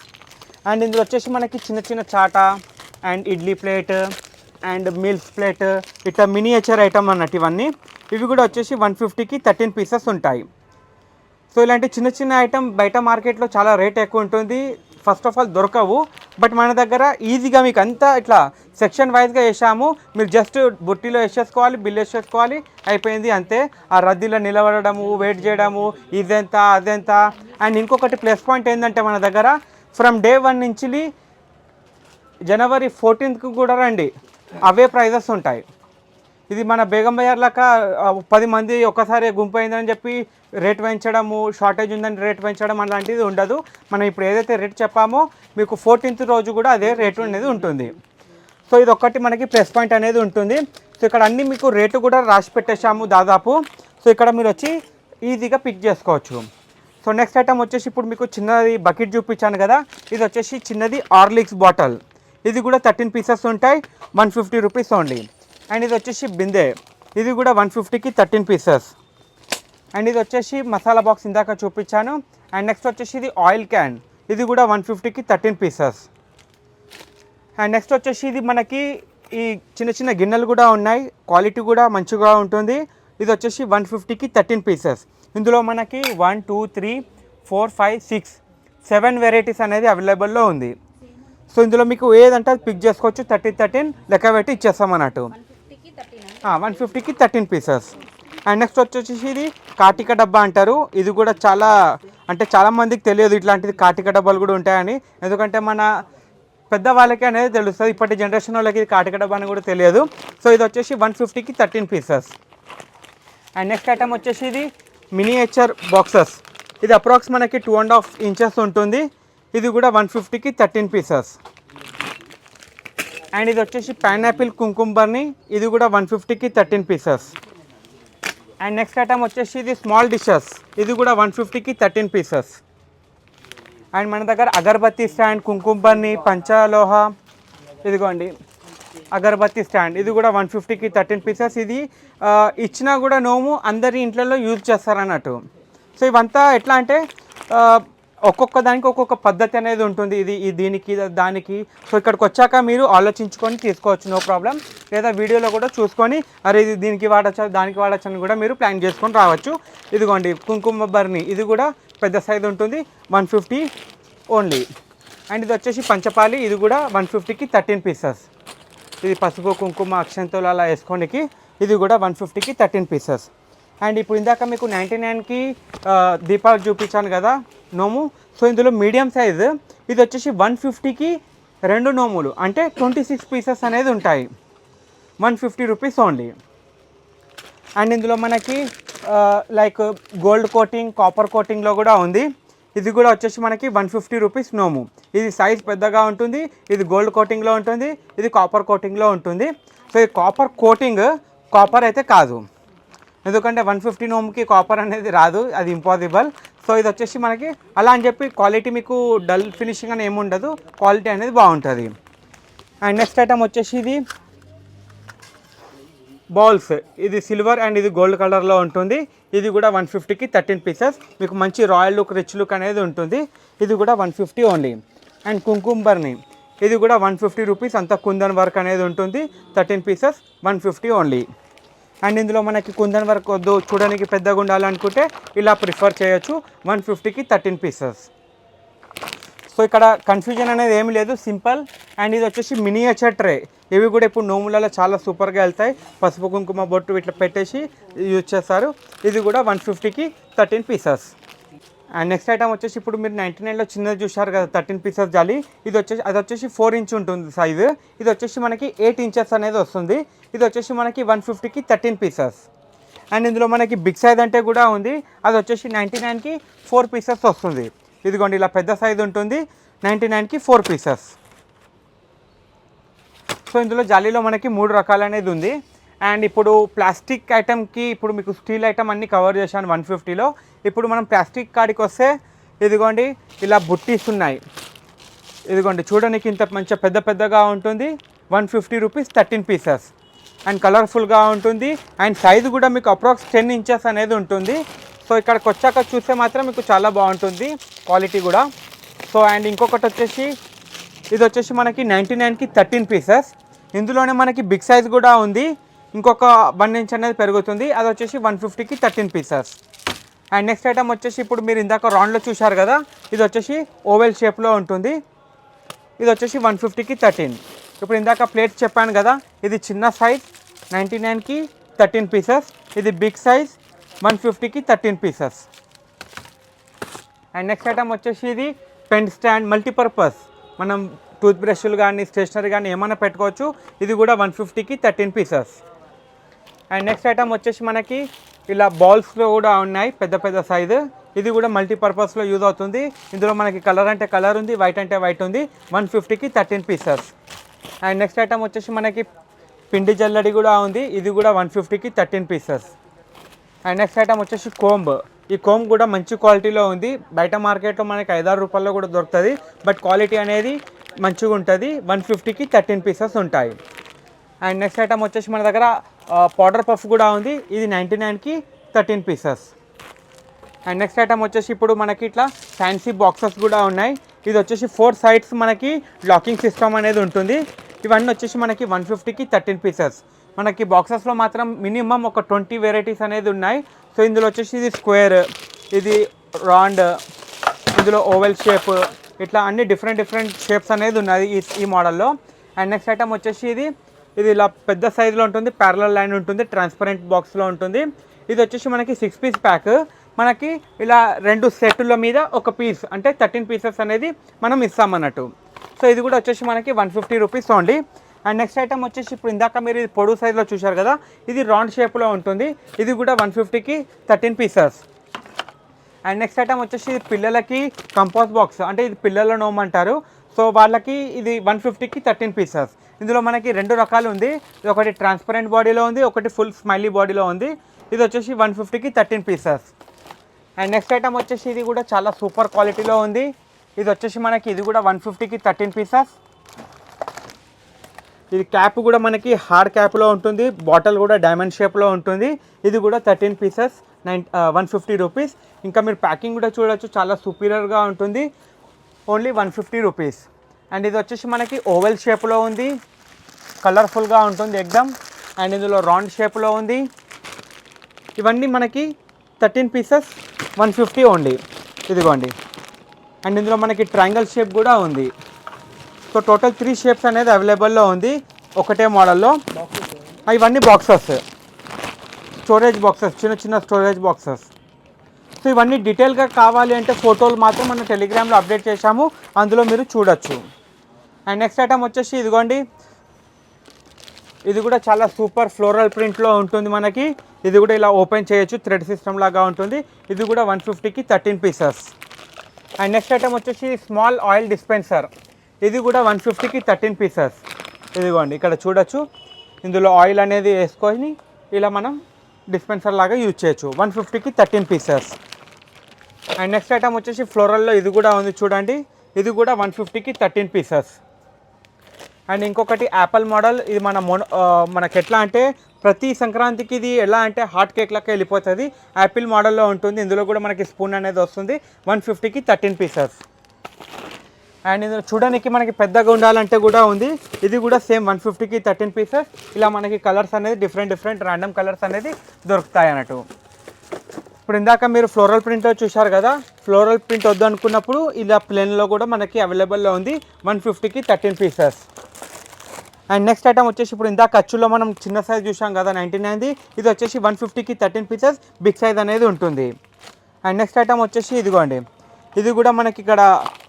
అండ్ ఇందులో వచ్చేసి మనకి చిన్న చాటా and idli plate and meals plate, ఇట్లా మినియేచర్ ఐటమ్ అన్నట్టు ఇవన్నీ. ఇవి కూడా వచ్చేసి 150కి 13 పీసెస్ ఉంటాయి. సో ఇలాంటి చిన్న ఐటమ్ బయట మార్కెట్లో చాలా రేట్ ఎక్కువ ఉంటుంది, ఫస్ట్ ఆఫ్ ఆల్ దొరకవు. బట్ మన దగ్గర ఈజీగా మీకు అంతా ఇట్లా సెక్షన్ వైజ్గా వేసాము. మీరు జస్ట్ బుట్టిలో వేసేసుకోవాలి, బిల్ వేసేసుకోవాలి, అయిపోయింది అంతే. ఆ రద్దీలో నిలబడము, వెయిట్ చేయడము, ఇదెంత అదెంత. అండ్ ఇంకొకటి ప్లస్ పాయింట్ ఏంటంటే మన దగ్గర ఫ్రమ్ డే 1 నుంచి జనవరి 14th కూడా రండి, అవే ప్రైజెస్ ఉంటాయి. ఇది మన బేగం బజార్ లాగా 10 మంది ఒక్కసారి గుంపు అయిందని చెప్పి రేట్ పెంచడము, షార్టేజ్ ఉందని రేట్ పెంచడం అలాంటిది ఉండదు. మనం ఇప్పుడు ఏదైతే రేట్ చెప్పామో మీకు 14th రోజు కూడా అదే రేటు అనేది ఉంటుంది. సో ఇది ఒక్కటి మనకి ప్లస్ పాయింట్ అనేది ఉంటుంది. సో ఇక్కడ అన్నీ మీకు రేటు కూడా రాసి పెట్టేశాము దాదాపు. సో ఇక్కడ మీరు వచ్చి ఈజీగా పిక్ చేసుకోవచ్చు. సో నెక్స్ట్ ఐటమ్ వచ్చేసి ఇప్పుడు మీకు చిన్నది బకెట్ చూపించాను కదా, ఇది వచ్చేసి చిన్నది హార్లిక్స్ బాటిల్. ఇది కూడా 13 పీసెస్ ఉంటాయి, 150 రూపీస్ ఓన్లీ. అండ్ ఇది వచ్చేసి బిందె, ఇది కూడా 150కి 13 పీసెస్. అండ్ ఇది వచ్చేసి మసాలా బాక్స్ ఇందాక చూపించాను. అండ్ నెక్స్ట్ వచ్చేసి ఇది ఆయిల్ క్యాన్, ఇది కూడా 150కి 13 పీసెస్. అండ్ నెక్స్ట్ వచ్చేసి ఇది మనకి ఈ చిన్న చిన్న గిన్నెలు కూడా ఉన్నాయి, క్వాలిటీ కూడా మంచిగా ఉంటుంది. ఇది వచ్చేసి 150కి 13 పీసెస్. ఇందులో మనకి 1 2 3 4 5 6 7 వెరైటీస్ అనేది అవైలబుల్లో ఉంది. సో ఇందులో మీకు ఏదంటే అది పిక్ చేసుకోవచ్చు. 13 లెక్క పెట్టి ఇచ్చేస్తాం అన్నట్టు. 150కి 13 పీసెస్. అండ్ నెక్స్ట్ వచ్చేసి ఇది కాటిక డబ్బా అంటారు. ఇది కూడా చాలా మందికి తెలియదు ఇట్లాంటిది కాటిక డబ్బాలు కూడా ఉంటాయని. ఎందుకంటే మన పెద్దవాళ్ళకి అనేది తెలుస్తుంది, ఇప్పటి జనరేషన్ వాళ్ళకి ఇది కాటిక డబ్బా అని కూడా తెలియదు. సో ఇది వచ్చేసి 150కి 13 పీసెస్. అండ్ నెక్స్ట్ ఐటమ్ వచ్చేసి ఇది మినియేచర్ బాక్సెస్. ఇది అప్రాక్స్ మనకి 2.5 ఇంచెస్ ఉంటుంది. ఇది కూడా 150కి 13 పీసెస్. అండ్ ఇది వచ్చేసి పైనాపిల్ కుంకుమబర్ని. ఇది కూడా 150కి 13 పీసెస్. అండ్ నెక్స్ట్ ఐటమ్ వచ్చేసి ఇది స్మాల్ డిషెస్. ఇది కూడా 150కి 13 పీసెస్. అండ్ మన దగ్గర అగరబత్తి స్టాండ్, కుంకుమబర్ని, పంచలోహ, ఇదిగోండి అగరబత్తి స్టాండ్. ఇది కూడా 150కి 13 పీసెస్. ఇది ఇచ్చినా కూడా నోము అందరి ఇంట్లలో యూజ్ చేస్తారన్నట్టు. సో ఇవంతా ఎట్లా అంటే ఒక్కొక్క దానికి ఒక్కొక్క పద్ధతి అనేది ఉంటుంది. ఇది దీనికి దానికి. సో ఇక్కడికి వచ్చాక మీరు ఆలోచించుకొని తీసుకోవచ్చు, నో ప్రాబ్లం. లేదా వీడియోలో కూడా చూసుకొని అరే ఇది దీనికి వాడచ్చా దానికి వాడచ్చు అని కూడా మీరు ప్లాన్ చేసుకొని రావచ్చు. ఇదిగోండి కుంకుమ బర్ని. ఇది కూడా పెద్ద సైజు ఉంటుంది, 150 ఓన్లీ. అండ్ ఇది వచ్చేసి పంచపాలి. ఇది కూడా 150కి 13 పీసెస్. ఇది పసుపు కుంకుమ అక్షంతలు అలా వేసుకోనికి. ఇది కూడా 150కి 13 పీసెస్. అండ్ ఇప్పుడు ఇందాక మీకు 99కి దీపాలు చూపించాను కదా నోము. సో ఇందులో మీడియం సైజు. ఇది వచ్చేసి 150కి 2 నోములు, అంటే 26 పీసెస్ అనేది ఉంటాయి. 150 రూపీస్ ఓన్లీ. అండ్ ఇందులో మనకి లైక్ గోల్డ్ కోటింగ్, కాపర్ కోటింగ్లో కూడా ఉంది. ఇది కూడా వచ్చేసి మనకి 150 రూపీస్ నోము. ఇది సైజ్ పెద్దగా ఉంటుంది. ఇది గోల్డ్ కోటింగ్లో ఉంటుంది, ఇది కాపర్ కోటింగ్లో ఉంటుంది. సో ఈ కాపర్ కోటింగ్ కాపర్ అయితే కాదు, ఎందుకంటే 150 నోముకి కాపర్ అనేది రాదు, అది ఇంపాసిబుల్. సో ఇది వచ్చేసి మనకి అలా అని చెప్పి క్వాలిటీ మీకు డల్ ఫినిషింగ్ అని ఏముండదు, క్వాలిటీ అనేది బాగుంటుంది. అండ్ నెక్స్ట్ ఐటమ్ వచ్చేసి ఇది బౌల్స్. ఇది సిల్వర్ అండ్ ఇది గోల్డ్ కలర్లో ఉంటుంది. ఇది కూడా 150కి 13 పీసెస్. మీకు మంచి రాయల్ లుక్, రిచ్ లుక్ అనేది ఉంటుంది. ఇది కూడా 150 ఓన్లీ. అండ్ కుంకుమబర్ని. ఇది కూడా 150 రూపీస్. అంతా కుందన్ వర్క్ అనేది ఉంటుంది. 13 పీసెస్, 150 ఓన్లీ. అండ్ ఇందులో మనకి కుందన్ వర్క్ వద్దు, చూడడానికి పెద్దగా ఉండాలనుకుంటే ఇలా ప్రిఫర్ చేయొచ్చు. 150కి 13 పీసెస్. సో ఇక్కడ కన్ఫ్యూజన్ అనేది ఏమి లేదు, సింపుల్. అండ్ ఇది వచ్చేసి మినియేచర్ ట్రే. ఇవి కూడా ఇప్పుడు నోములలో చాలా సూపర్గా వెళ్తాయి. పసుపు కుంకుమ బొట్టు ఇట్లా పెట్టేసి యూజ్ చేస్తారు. ఇది కూడా 150కి 13 పీసెస్. అండ్ నెక్స్ట్ ఐటమ్ వచ్చేసి ఇప్పుడు మీరు 99లో చిన్నది చూశారు కదా 13 పీసెస్ జాలి. అది వచ్చేసి 4 ఇంచ్ ఉంటుంది సైజు. ఇది వచ్చేసి మనకి 8 ఇంచెస్ అనేది వస్తుంది. ఇది వచ్చేసి మనకి 150కి 13 పీసెస్. అండ్ ఇందులో మనకి బిగ్ సైజ్ అంటే కూడా ఉంది. అది వచ్చేసి 99కి 4 పీసెస్ వస్తుంది. ఇదిగోండి ఇలా పెద్ద సైజు ఉంటుంది, 99కి 4 పీసెస్. సో ఇందులో జాలీలో మనకి 3 రకాలు అనేది ఉంది. అండ్ ఇప్పుడు ప్లాస్టిక్ ఐటమ్కి ఇప్పుడు మీకు స్టీల్ ఐటమ్ అన్నీ కవర్ చేశాను 150లో. ఇప్పుడు మనం ప్లాస్టిక్ కాడికి వస్తే ఇదిగోండి ఇలా బుట్టీస్ ఉన్నాయి. ఇదిగోండి చూడడానికి ఇంత మంచిగా పెద్దగా ఉంటుంది. 150 రూపీస్ 13 పీసెస్. అండ్ కలర్ఫుల్గా ఉంటుంది. అండ్ సైజు కూడా మీకు అప్రాక్స్ 10 ఇంచెస్ అనేది ఉంటుంది. సో ఇక్కడికి వచ్చాక చూస్తే మాత్రం మీకు చాలా బాగుంటుంది క్వాలిటీ కూడా. సో అండ్ ఇంకొకటి వచ్చేసి ఇది వచ్చేసి మనకి 99కి 13 పీసెస్. ఇందులోనే మనకి బిగ్ సైజ్ కూడా ఉంది, ఇంకొక 1 ఇంచ్ అనేది పెరుగుతుంది. అది వచ్చేసి 150కి 13 పీసెస్. అండ్ నెక్స్ట్ ఐటమ్ వచ్చేసి ఇప్పుడు మీరు ఇందాక రౌండ్లో చూశారు కదా, ఇది వచ్చేసి ఓవెల్ షేప్లో ఉంటుంది. ఇది వచ్చేసి 150కి 13. ఇప్పుడు ఇందాక ప్లేట్స్ చెప్పాను కదా, ఇది చిన్న సైజ్ 99కి 13 పీసెస్. ఇది బిగ్ సైజ్ 150కి 13 పీసెస్. అండ్ నెక్స్ట్ ఐటమ్ వచ్చేసి ఇది పెన్ స్టాండ్, మల్టీపర్పస్. మనం టూత్ బ్రష్లు కానీ స్టేషనరీ కానీ ఏమైనా పెట్టుకోవచ్చు. ఇది కూడా 150కి 13 పీసెస్. అండ్ నెక్స్ట్ ఐటమ్ వచ్చేసి మనకి ఇలా బాల్స్లో కూడా ఉన్నాయి, పెద్ద సైజు. ఇది కూడా మల్టీపర్పస్లో యూజ్ అవుతుంది. ఇందులో మనకి కలర్ అంటే కలర్ ఉంది, వైట్ అంటే వైట్ ఉంది. 150కి 13 పీసెస్. అండ్ నెక్స్ట్ ఐటమ్ వచ్చేసి మనకి పిండి జల్లడి కూడా ఉంది. ఇది కూడా 150కి 13 పీసెస్. అండ్ నెక్స్ట్ ఐటమ్ వచ్చేసి కోంబ్. ఈ కోంబ్ కూడా మంచి క్వాలిటీలో ఉంది. బయట మార్కెట్లో మనకి 5-6 రూపాయల్లో కూడా దొరుకుతుంది, బట్ క్వాలిటీ అనేది మంచిగా ఉంటుంది. 150కి 13 పీసెస్ ఉంటాయి. అండ్ నెక్స్ట్ ఐటమ్ వచ్చేసి మన దగ్గర పౌడర్ పఫ్ కూడా ఉంది. ఇది 99కి 13 పీసెస్. అండ్ నెక్స్ట్ ఐటమ్ వచ్చేసి ఇప్పుడు మనకి ఇట్లా ఫ్యాన్సీ బాక్సెస్ కూడా ఉన్నాయి. ఇది వచ్చేసి 4 సైడ్స్ మనకి లాకింగ్ సిస్టమ్ అనేది ఉంటుంది. ఇవన్నీ వచ్చేసి మనకి 150కి 13 పీసెస్. మనకి బాక్సెస్లో మాత్రం మినిమం ఒక 20 వెరైటీస్ అనేది ఉన్నాయి. సో ఇందులో వచ్చేసి ఇది స్క్వేర్, ఇది రౌండ్, ఇందులో ఓవెల్ షేప్, ఇట్లా అన్ని డిఫరెంట్ షేప్స్ అనేది ఉన్నాయి ఈ మోడల్లో. అండ్ నెక్స్ట్ ఐటమ్ వచ్చేసి ఇది ఇలా పెద్ద సైజులో ఉంటుంది, ప్యారలల్ లైన్ ఉంటుంది, ట్రాన్స్పరెంట్ బాక్స్లో ఉంటుంది. ఇది వచ్చేసి మనకి 6 పీస్ ప్యాక్. మనకి ఇలా 2 సెట్టుల మీద ఒక పీస్ అంటే 13 పీసెస్ అనేది మనం ఇస్తామన్నట్టు. సో ఇది కూడా వచ్చేసి మనకి 150 rupees only. And next item వచ్చేసి ఇప్పుడు ఇందాక మీరు ఇది పొడవు సైజులో చూశారు కదా, ఇది రౌండ్ షేప్లో ఉంటుంది. ఇది కూడా 150కి 13 పీసెస్. అండ్ నెక్స్ట్ ఐటమ్ వచ్చేసి పిల్లలకి కంపోజ్ బాక్స్, అంటే ఇది పిల్లల నోమ్ అంటారు. సో వాళ్ళకి ఇది 150కి 13 పీసెస్. ఇందులో మనకి 2 రకాలు ఉంది. ఇది ఒకటి ట్రాన్స్పరెంట్ బాడీలో ఉంది, ఒకటి ఫుల్ స్మైలీ బాడీలో ఉంది. ఇది వచ్చేసి 150కి 13 పీసెస్. అండ్ నెక్స్ట్ ఐటమ్ వచ్చేసి ఇది కూడా చాలా సూపర్ క్వాలిటీలో ఉంది. ఇది వచ్చేసి మనకి ఇది కూడా 150కి 13 పీసెస్. ఇది క్యాప్ కూడా మనకి హార్డ్ క్యాప్లో ఉంటుంది, బాటిల్ కూడా డైమండ్ షేప్లో ఉంటుంది. ఇది కూడా 13 పీసెస్ 150 రూపీస్. ఇంకా మీరు ప్యాకింగ్ కూడా చూడొచ్చు, చాలా సూపీరియర్గా ఉంటుంది, ఓన్లీ 150 రూపీస్. అండ్ ఇది వచ్చేసి మనకి ఓవెల్ షేప్లో ఉంది, కలర్ఫుల్గా ఉంటుంది ఎగ్దమ్. అండ్ ఇందులో రౌండ్ షేప్లో ఉంది. ఇవన్నీ మనకి 13 పీసెస్ 150 ఓన్లీ. ఇదిగోండి. అండ్ ఇందులో మనకి ట్రయాంగిల్ షేప్ కూడా ఉంది. సో టోటల్ 3 షేప్స్ అనేది అవైలబుల్లో ఉంది ఒకటే మోడల్లో. ఇవన్నీ బాక్సెస్, స్టోరేజ్ బాక్సెస్, చిన్న స్టోరేజ్ బాక్సెస్. సో ఇవన్నీ డీటెయిల్గా కావాలి అంటే ఫోటోలు మాత్రం మనం టెలిగ్రామ్లో అప్డేట్ చేశాము, అందులో మీరు చూడొచ్చు. అండ్ నెక్స్ట్ ఐటమ్ వచ్చేసి ఇదిగోండి, ఇది కూడా చాలా సూపర్ ఫ్లోరల్ ప్రింట్లో ఉంటుంది మనకి. ఇది కూడా ఇలా ఓపెన్ చేయొచ్చు, థ్రెడ్ సిస్టమ్ లాగా ఉంటుంది. ఇది కూడా 150కి 13 పీసెస్. అండ్ నెక్స్ట్ ఐటమ్ వచ్చేసి స్మాల్ ఆయిల్ డిస్పెన్సర్. ఇది కూడా 150కి 13 పీసెస్. ఇదిగోండి, ఇక్కడ చూడొచ్చు. ఇందులో ఆయిల్ అనేది వేసుకొని ఇలా మనం డిస్పెన్సర్ లాగా యూజ్ చేయొచ్చు. 150కి 13 పీసెస్. అండ్ నెక్స్ట్ ఐటమ్ వచ్చేసి ఫ్లోరల్లో ఇది కూడా ఉంది చూడండి. ఇది కూడా 150కి 13 పీసెస్. అండ్ ఇంకొకటి యాపిల్ మోడల్. ఇది మనకి ఎట్లా అంటే ప్రతి సంక్రాంతికి ఇది ఎలా అంటే హాట్ కేక్ లెక్క వెళ్ళిపోతుంది. యాపిల్ మోడల్లో ఉంటుంది. ఇందులో కూడా మనకి స్పూన్ అనేది వస్తుంది. 150కి 13 పీసెస్. అండ్ ఇందులో చూడడానికి మనకి పెద్దగా ఉండాలంటే కూడా ఉంది. ఇది కూడా సేమ్ 150కి 13 పీసెస్. ఇలా మనకి కలర్స్ అనేది డిఫరెంట్ ర్యాండమ్ కలర్స్ అనేది దొరుకుతాయి అన్నట్టు. ఇప్పుడు ఇందాక మీరు ఫ్లోరల్ ప్రింట్లో చూశారు కదా, ఫ్లోరల్ ప్రింట్ వద్దు అనుకున్నప్పుడు ఇలా ప్లేన్లో కూడా మనకి అవైలబుల్లో ఉంది. 150కి 13 పీసెస్. అండ్ నెక్స్ట్ ఐటమ్ వచ్చేసి ఇప్పుడు ఇందాక అచ్చులో మనం చిన్న సైజ్ చూసాం కదా 99ది, ఇది వచ్చేసి 150కి 13 పీసెస్ బిగ్ సైజ్ అనేది ఉంటుంది. అండ్ నెక్స్ట్ ఐటమ్ వచ్చేసి ఇదిగోండి, ఇది కూడా మనకి ఇక్కడ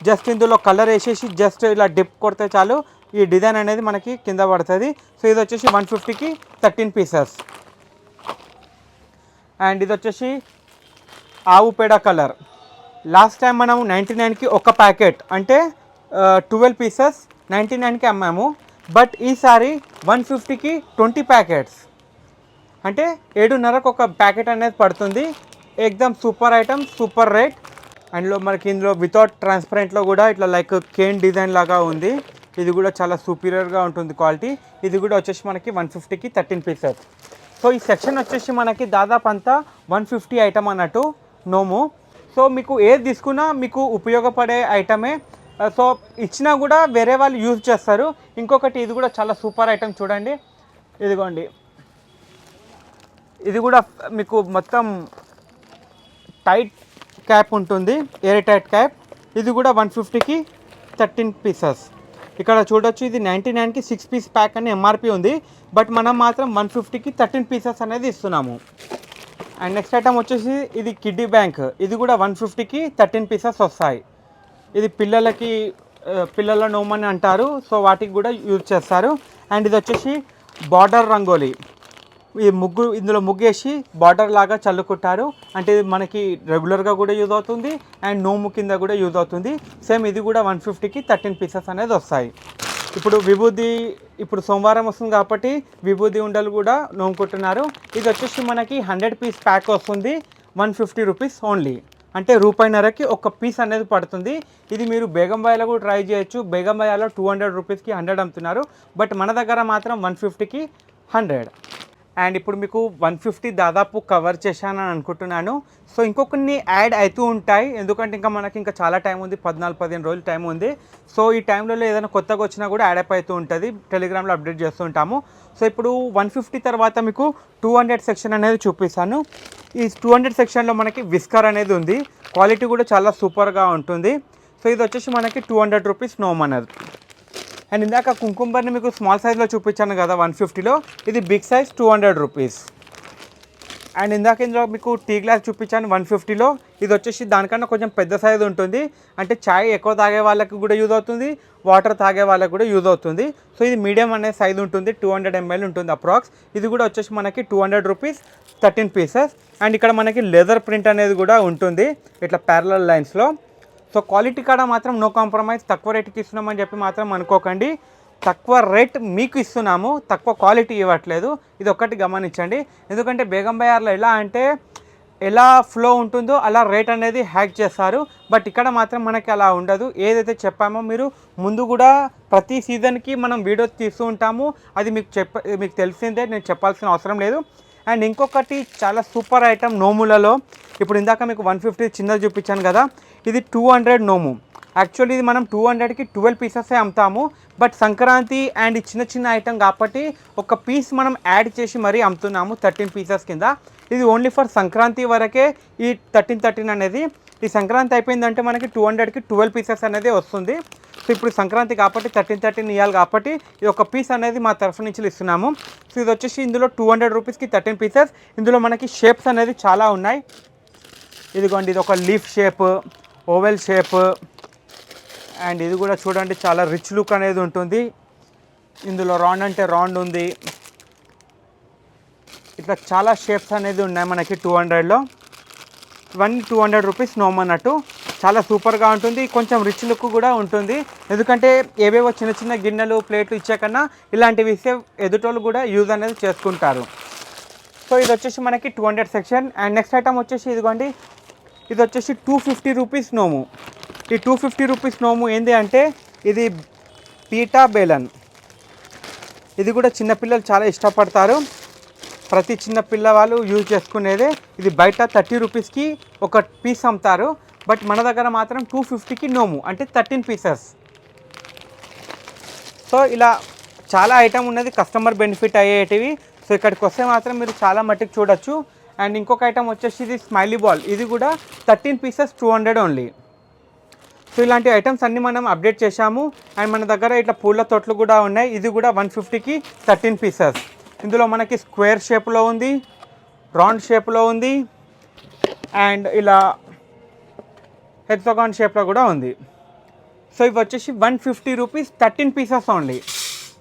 జస్ట్ ఇందులో కలర్ వేసేసి జస్ట్ ఇలా డిప్ కొడితే చాలు ఈ డిజైన్ అనేది మనకి కింద పడుతుంది. సో ఇది వచ్చేసి 150కి 13 పీసెస్. అండ్ ఇది వచ్చేసి ఆవు పేడ కలర్. లాస్ట్ టైం మనం 99కి ఒక ప్యాకెట్ అంటే 12 పీసెస్ 99కి అమ్మాము. బట్ ఈసారి 150కి 20 ప్యాకెట్స్ అంటే 7.5కి ఒక ప్యాకెట్ అనేది పడుతుంది. ఎక్దమ్ సూపర్ ఐటమ్, సూపర్ రేట్. అండ్లో మనకి ఇందులో వితౌట్ ట్రాన్స్పరెంట్లో కూడా ఇట్లా లైక్ కేన్ డిజైన్ లాగా ఉంది. ఇది కూడా చాలా సూపీరియర్గా ఉంటుంది క్వాలిటీ. ఇది కూడా వచ్చేసి మనకి 150కి 13 పీసెస్. సో ఈ సెక్షన్ వచ్చేసి మనకి దాదాపు అంతా 150 ఐటమ్ అన్నట్టు నోము. సో మీకు ఏది తీసుకున్నా మీకు ఉపయోగపడే ఐటమే. సో ఇచ్చినా కూడా వేరే వాళ్ళు యూజ్ చేస్తారు. ఇంకొకటి ఇది కూడా చాలా సూపర్ ఐటమ్ చూడండి. ఇదిగోండి, ఇది కూడా మీకు మొత్తం టైట్ క్యాప్ ఉంటుంది, ఎయిర్ టైట్ క్యాప్. ఇది కూడా 150కి 13 పీసెస్. ఇక్కడ చూడొచ్చు, ఇది 99కి 6 పీస్ ప్యాక్ అని ఎంఆర్పి ఉంది. బట్ మనం మాత్రం 150కి 13 పీసెస్ అనేది ఇస్తున్నాము. అండ్ నెక్స్ట్ ఐటమ్ వచ్చేసి ఇది కిడ్డీ బ్యాంక్. ఇది కూడా 150కి 13 పీసెస్ వస్తాయి. ఇది పిల్లల నోమని అంటారు. సో వాటికి కూడా యూజ్ చేస్తారు. అండ్ ఇది వచ్చేసి బార్డర్ రంగోలీ. ఈ ఇందులో ముగ్గేసి బార్డర్ లాగా చల్లుకుంటారు. అంటే ఇది మనకి రెగ్యులర్గా కూడా యూజ్ అవుతుంది అండ్ నోము కింద కూడా యూజ్ అవుతుంది. సేమ్ ఇది కూడా 150కి 13 పీసెస్ అనేది వస్తాయి. ఇప్పుడు విభూది, ఇప్పుడు సోమవారం వస్తుంది కాబట్టి విభూది ఉండలు కూడా నోముకుంటున్నారు. ఇది వచ్చేసి మనకి 100 పీస్ ప్యాక్ వస్తుంది. 150 రూపీస్ ఓన్లీ. అంటే రూపాయిన్నరకి ఒక పీస్ అనేది పడుతుంది. ఇది మీరు బేగంబాయిలో కూడా ట్రై చేయొచ్చు. బేగంబాయిలో 200 రూపీస్కి 100 అమ్ముతున్నారు. బట్ మన దగ్గర మాత్రం 150కి 100. అండ్ ఇప్పుడు మీకు 150 దాదాపు కవర్ చేశానని అనుకుంటున్నాను. సో ఇంకొన్ని యాడ్ అవుతూ ఉంటాయి, ఎందుకంటే ఇంకా మనకి ఇంకా చాలా టైం ఉంది, 14-15 రోజులు టైం ఉంది. సో ఈ టైంలో ఏదైనా కొత్తగా వచ్చినా కూడా యాడ్ అప్ అవుతూ ఉంటుంది, టెలిగ్రామ్లో అప్డేట్ చేస్తూ ఉంటాము. సో ఇప్పుడు 150 తర్వాత మీకు 200 సెక్షన్ అనేది చూపిస్తాను. ఈ 200 సెక్షన్లో మనకి విస్కర్ అనేది ఉంది, క్వాలిటీ కూడా చాలా సూపర్గా ఉంటుంది. సో ఇది వచ్చేసి మనకి 200 రూపీస్ నోమ్ అనేది. అండ్ ఇందాక కుంకుంబర్ని మీకు స్మాల్ సైజ్లో చూపించాను కదా 150లో, ఇది బిగ్ సైజ్ 200 రూపీస్. అండ్ ఇందాక ఇందులో మీకు టీ గ్లాస్ చూపించాను 150లో, ఇది వచ్చేసి దానికన్నా కొంచెం పెద్ద సైజ్ ఉంటుంది, అంటే చాయ్ ఎక్కువ తాగే వాళ్ళకి కూడా యూజ్ అవుతుంది, వాటర్ తాగే వాళ్ళకి కూడా యూజ్ అవుతుంది. సో ఇది మీడియం అనే సైజ్ ఉంటుంది, 200 ml ఉంటుంది అప్రాక్స్. ఇది కూడా వచ్చేసి మనకి 200 రూపీస్ 13 పీసెస్. అండ్ ఇక్కడ మనకి లెదర్ ప్రింట్ అనేది కూడా ఉంటుంది ఇట్లా ప్యారలల్ లైన్స్లో. సో క్వాలిటీ కాడ మాత్రం నో కాంప్రమైజ్, తక్కువ రేటుకి ఇస్తున్నామని చెప్పి మాత్రం అనుకోకండి. తక్కువ రేట్ మీకు ఇస్తున్నాము, తక్కువ క్వాలిటీ ఇవ్వట్లేదు, ఇది ఒక్కటి గమనించండి. ఎందుకంటే బేగం బజార్లో ఎలా అంటే ఎలా ఫ్లో ఉంటుందో అలా రేట్ అనేది హ్యాక్ చేస్తారు, బట్ ఇక్కడ మాత్రం మనకి అలా ఉండదు. ఏదైతే చెప్పామో మీరు ముందు కూడా ప్రతి సీజన్కి మనం వీడియో తీస్తూ ఉంటాము, అది మీకు తెలిసిందే, నేను చెప్పాల్సిన అవసరం లేదు. అండ్ ఇంకొకటి చాలా సూపర్ ఐటమ్ నోములలో, ఇప్పుడు ఇందాక మీకు 150 చిన్నది చూపించాను కదా, ఇది 200 నోము. యాక్చువల్లీ ఇది మనం 200కి 12 పీసెసే అమ్ముతాము, బట్ సంక్రాంతి అండ్ చిన్న చిన్న ఐటమ్ కాబట్టి ఒక పీస్ మనం యాడ్ చేసి మరీ అమ్ముతున్నాము 13 పీసెస్ కింద. ఇది ఓన్లీ ఫర్ సంక్రాంతి వరకే ఈ 13 అనేది. ఈ సంక్రాంతి అయిపోయిందంటే మనకి 200కి 12 పీసెస్ అనేది వస్తుంది. సో ఇప్పుడు సంక్రాంతి కాబట్టి 13 ఇవ్వాలి కాబట్టి ఈ ఒక పీస్ అనేది మా తరఫు నుంచి ఇస్తున్నాము. సో ఇది వచ్చేసి ఇందులో 200 రూపీస్కి 13 పీసెస్. ఇందులో మనకి షేప్స్ అనేది చాలా ఉన్నాయి. ఇదిగోండి, ఇది ఒక leaf shape, oval shape, and ఇది కూడా చూడండి చాలా రిచ్ లుక్ అనేది ఉంటుంది. ఇందులో రౌండ్ అంటే రౌండ్ ఉంది, ఇట్లా చాలా షేప్స్ అనేది ఉన్నాయి మనకి 200లో. ఇవన్నీ 200 రూపీస్ నోమ్ అన్నట్టు, చాలా సూపర్గా ఉంటుంది, కొంచెం రిచ్ లుక్ కూడా ఉంటుంది. ఎందుకంటే ఏవేవో చిన్న చిన్న గిన్నెలు ప్లేట్లు ఇచ్చే కన్నా ఇలాంటివి ఇస్తే ఎదుటోళ్ళు కూడా యూజ్ అనేది చేసుకుంటారు. సో ఇది వచ్చేసి మనకి 200 సెక్షన్. అండ్ నెక్స్ట్ ఐటమ్ వచ్చేసి ఇదిగోండి, ఇది వచ్చేసి 250 రూపీస్ నోము. ఈ 250 రూపీస్ నోము ఏంటి అంటే ఇది పీటా బేలన్. ఇది కూడా చిన్నపిల్లలు చాలా ఇష్టపడతారు, ప్రతి చిన్న పిల్లవాళ్ళు యూజ్ చేసుకునేదే. ఇది బయట 30 రూపీస్కి ఒక పీస్ అమ్ముతారు, బట్ మన దగ్గర మాత్రం 250కి నోము, అంటే 13 పీసెస్. సో ఇలా చాలా ఐటమ్ ఉన్నది, కస్టమర్ బెనిఫిట్ అయ్యేటివి. సో ఇక్కడికి వస్తే మాత్రం మీరు చాలా మట్టుకు చూడొచ్చు. అండ్ ఇంకొక ఐటమ్ వచ్చేసి ఇది స్మైలీ బాల్, ఇది కూడా 13 పీసెస్ 200 ఓన్లీ. సో ఇలాంటి ఐటమ్స్ అన్నీ మనం అప్డేట్ చేశాము. అండ్ మన దగ్గర ఇట్లా పూల తొట్లు కూడా ఉన్నాయి, ఇది కూడా 150కి 13 పీసెస్. ఇందులో మనకి స్క్వేర్ షేప్లో ఉంది, రౌండ్ షేప్లో ఉంది, అండ్ ఇలా హెక్సాగాన్ షేప్లో కూడా ఉంది. సో ఇవి వచ్చేసి 150 రూపీస్ 13 పీసెస్ ఓన్లీ.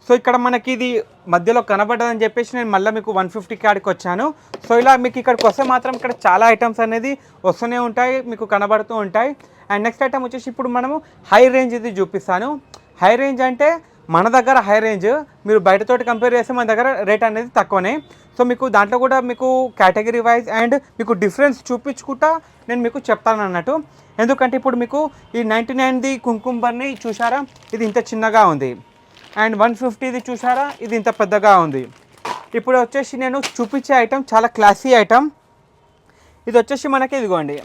సో ఇక్కడ మనకి ఇది మధ్యలో కనబడ్డదని చెప్పేసి నేను మళ్ళీ మీకు 150 కాడికి వచ్చాను. సో ఇలా మీకు ఇక్కడికి వస్తే మాత్రం ఇక్కడ చాలా ఐటమ్స్ అనేది వస్తూనే ఉంటాయి, మీకు కనబడుతూ ఉంటాయి. అండ్ నెక్స్ట్ ఐటమ్ వచ్చేసి ఇప్పుడు మనము హై రేంజ్ ఇది చూపిస్తాను. హై రేంజ్ అంటే మన దగ్గర హై రేంజ్, మీరు బయటతోటి కంపేర్ చేస్తే మన దగ్గర రేట్ అనేది తక్కువనే. సో మీకు దాంట్లో కూడా మీకు కేటగిరీ వైజ్ అండ్ మీకు డిఫరెన్స్ చూపించుకుంటా నేను మీకు చెప్తాను అన్నట్టు. ఎందుకంటే ఇప్పుడు మీకు ఈ 99ది కుంకుమని చూసారా, ఇది ఇంత చిన్నగా ఉంది. అండ్ 150ది చూసారా, ఇది ఇంత పెద్దగా ఉంది. ఇప్పుడు వచ్చేసి నేను చూపించే ఐటమ్ చాలా క్లాసీ ఐటమ్. ఇది వచ్చేసి మనకి ఇదిగోండి,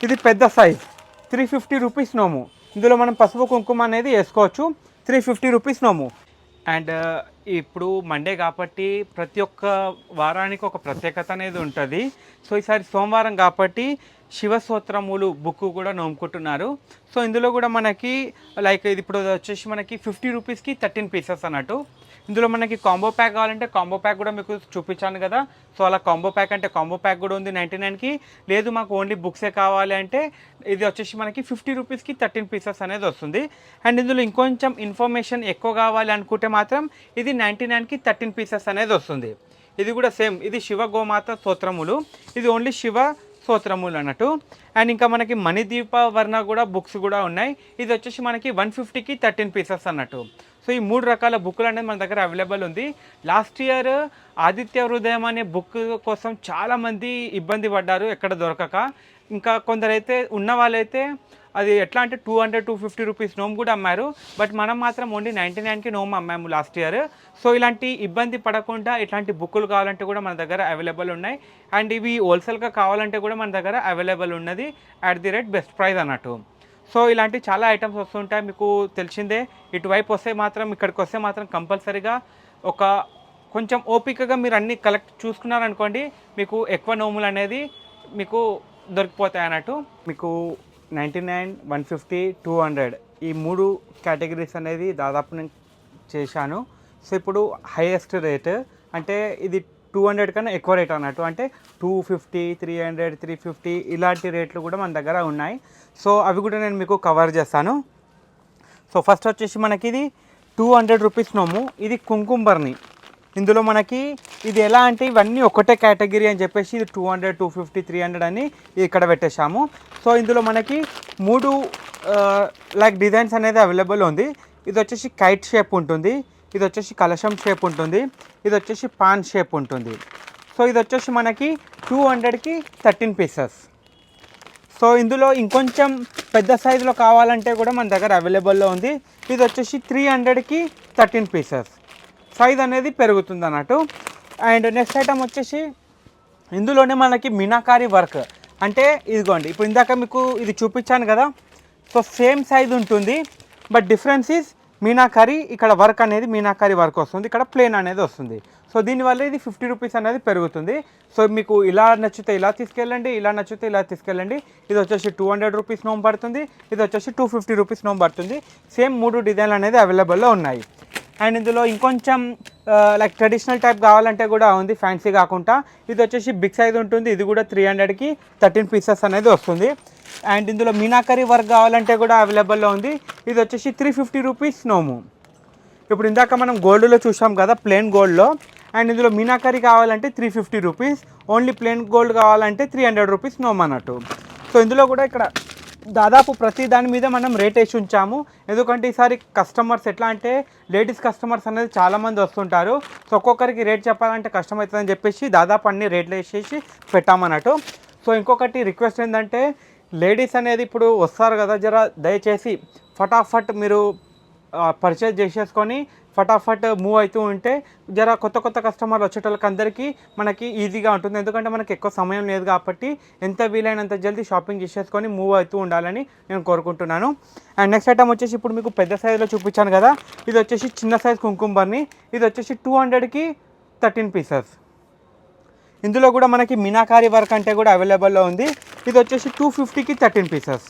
ఇది పెద్ద సైజ్ 350 రూపీస్ నోము. ఇందులో మనం పసుపు కుంకుమ అనేది వేసుకోవచ్చు, 350 రూపీస్ నోము. అండ్ ఇప్పుడు మండే కాబట్టి ప్రతి ఒక్క వారానికి ఒక ప్రత్యేకత అనేది ఉంటుంది. సో ఈసారి సోమవారం కాబట్టి శివస్తోత్రములు బుక్ కూడా నోముకుంటున్నారు. సో ఇందులో కూడా మనకి లైక్ ఇది ఇప్పుడు వచ్చేసి మనకి 50 రూపీస్కి 13 పీసెస్ అన్నట్టు. ఇందులో మనకి కాంబో ప్యాక్ కావాలంటే కాంబో ప్యాక్ కూడా మీకు చూపించాను కదా. సో అలా కాంబో ప్యాక్ అంటే కాంబో ప్యాక్ కూడా ఉంది 99కి. లేదు మాకు ఓన్లీ బుక్సే కావాలి అంటే ఇది వచ్చేసి మనకి 50 రూపీస్కి 13 పీసెస్ అనేది వస్తుంది. అండ్ ఇందులో ఇంకొంచెం ఇన్ఫర్మేషన్ ఎక్కువ కావాలి అనుకుంటే మాత్రం ఇది 99కి 13 పీసెస్ అనేది వస్తుంది. ఇది కూడా సేమ్, ఇది శివ గోమాత స్తోత్రములు, ఇది ఓన్లీ శివ స్తోత్రములు అన్నట్టు. అండ్ ఇంకా మనకి మణిదీప వర్ణ కూడా బుక్స్ కూడా ఉన్నాయి. ఇది వచ్చేసి మనకి 150కి 13 పీసెస్ అన్నట్టు. సో ఈ 3 రకాల బుక్కులు అనేది మన దగ్గర అవైలబుల్ ఉంది. లాస్ట్ ఇయర్ ఆదిత్య హృదయం అనే బుక్ కోసం చాలామంది ఇబ్బంది పడ్డారు ఎక్కడ దొరకక. ఇంకా కొందరైతే ఉన్న వాళ్ళైతే అది ఎట్లా అంటే 200-250 రూపీస్ నోమ్ కూడా అమ్మారు. బట్ మనం మాత్రం ఓన్లీ 99కి నోమ్ అమ్మాము లాస్ట్ ఇయర్. సో ఇలాంటి ఇబ్బంది పడకుండా ఇట్లాంటి బుక్కులు కావాలంటే కూడా మన దగ్గర అవైలబుల్ ఉన్నాయి. అండ్ ఇవి హోల్సేల్గా కావాలంటే కూడా మన దగ్గర అవైలబుల్ ఉన్నది at the rate best price అన్నట్టు. సో ఇలాంటి చాలా ఐటమ్స్ వస్తుంటాయి, మీకు తెలిసిందే. ఇటువైపు వస్తే మాత్రం, ఇక్కడికి వస్తే మాత్రం కంపల్సరీగా ఒక కొంచెం ఓపికగా మీరు అన్నీ కలెక్ట్ చూసుకున్నారనుకోండి, మీకు ఎక్కువ నోములు అనేది మీకు దొరికిపోతాయి అన్నట్టు. మీకు 99, 150, 200 ఈ 3 కేటగిరీస్ అనేది దాదాపు నేను చేశాను. సో ఇప్పుడు హైయెస్ట్ రేట్ అంటే ఇది 200 కన్నా ఎక్కువ రేట్ అన్నట్టు. అంటే 250, 300, 350 ఇలాంటి రేట్లు కూడా మన దగ్గర ఉన్నాయి. సో అవి కూడా నేను మీకు కవర్ చేస్తాను. సో ఫస్ట్ వచ్చేసి మనకి ఇది 200 రూపీస్ నోము. ఇది కుంకుమబర్ని. ఇందులో మనకి ఇది ఎలా అంటే ఇవన్నీ ఒకటే కేటగిరీ అని చెప్పేసి ఇది 200, 250, 300 అని ఇక్కడ పెట్టేశాము. సో ఇందులో మనకి 3 లైక్ డిజైన్స్ అనేది అవైలబుల్ ఉంది. ఇది వచ్చేసి కైట్ షేప్ ఉంటుంది, ఇది వచ్చేసి కలశం షేప్ ఉంటుంది, ఇది వచ్చేసి పాన్ షేప్ ఉంటుంది. సో ఇది వచ్చేసి మనకి 200కి 13 పీసెస్. సో ఇందులో ఇంకొంచెం పెద్ద సైజులో కావాలంటే కూడా మన దగ్గర అవైలబుల్లో ఉంది. ఇది వచ్చేసి 300కి 13 పీసెస్. సైజ్ అనేది పెరుగుతుంది అన్నట్టు. అండ్ నెక్స్ట్ ఐటమ్ వచ్చేసి ఇందులోనే మనకి మీనాకారి వర్క్. అంటే ఇదిగోండి, ఇప్పుడు ఇందాక మీకు ఇది చూపించాను కదా. సో సేమ్ సైజ్ ఉంటుంది, బట్ డిఫరెన్స్ ఈజ్ మీనాకారి. ఇక్కడ వర్క్ అనేది మీనాకారి వర్క్ వస్తుంది, ఇక్కడ ప్లేన్ అనేది వస్తుంది. సో దీనివల్ల ఇది 50 రూపీస్ అనేది పెరుగుతుంది. సో మీకు ఇలా నచ్చితే ఇలా తీసుకెళ్ళండి, ఇలా నచ్చితే ఇలా తీసుకెళ్ళండి. ఇది వచ్చేసి 200 రూపీస్ నోమ్ పడుతుంది, ఇది వచ్చేసి 250 రూపీస్ నోమ్ పడుతుంది. సేమ్ 3 డిజైన్లు అనేది అవైలబుల్లో ఉన్నాయి. అండ్ ఇందులో ఇంకొంచెం లైక్ ట్రెడిషనల్ టైప్ కావాలంటే కూడా ఉంది, ఫ్యాన్సీ కాకుండా. ఇది వచ్చేసి బిగ్ సైజ్ ఉంటుంది, ఇది కూడా 300కి 13 పీసెస్ అనేది వస్తుంది. అండ్ ఇందులో మీనాకరీ వర్క్ కావాలంటే కూడా అవైలబుల్లో ఉంది. ఇది వచ్చేసి 350 రూపీస్ నోము. ఇప్పుడు ఇందాక మనం గోల్డ్లో చూసాం కదా, ప్లెయిన్ గోల్డ్లో. అండ్ ఇందులో మీనాకరీ కావాలంటే 350 రూపీస్, ఓన్లీ ప్లెయిన్ గోల్డ్ కావాలంటే 300 రూపీస్ నోమ్ అన్నట్టు. సో ఇందులో కూడా ఇక్కడ దాదాపు ప్రతి దాని మీద మనం రేట్ వేసి ఉంచాము. ఎందుకంటే ఈసారి కస్టమర్స్ ఎట్లా అంటే లేడీస్ కస్టమర్స్ అనేది చాలామంది వస్తుంటారు. సో ఒక్కొక్కరికి రేట్ చెప్పాలంటే కష్టం అవుతుందని చెప్పేసి దాదాపు అన్ని రేట్లు వేసేసి పెట్టామన్నట్టు. సో ఇంకొకటి రిక్వెస్ట్ ఏంటంటే, లేడీస్ అనేది ఇప్పుడు వస్తారు కదా, జర దయచేసి ఫటాఫట్ మీరు పర్చేజ్ చేసేసుకొని ఫటాఫట్ మూవ్ అవుతూ ఉంటే జర కొత్త కొత్త కస్టమర్లు వచ్చేటోళ్ళకి అందరికీ మనకి ఈజీగా ఉంటుంది. ఎందుకంటే మనకి ఎక్కువ సమయం లేదు కాబట్టి ఎంత వీలైనంత జల్దీ షాపింగ్ చేసేసుకొని మూవ్ అవుతూ ఉండాలని నేను కోరుకుంటున్నాను. అండ్ నెక్స్ట్ ఐటమ్ వచ్చేసి ఇప్పుడు మీకు పెద్ద సైజులో చూపించాను కదా, ఇది వచ్చేసి చిన్న సైజ్ కుంకుమబర్ని. ఇది వచ్చేసి 200కి 13 పీసెస్. ఇందులో కూడా మనకి మీనాకారి వర్క్ అంటే కూడా అవైలబుల్లో ఉంది. ఇది వచ్చేసి 250కి 13 పీసెస్.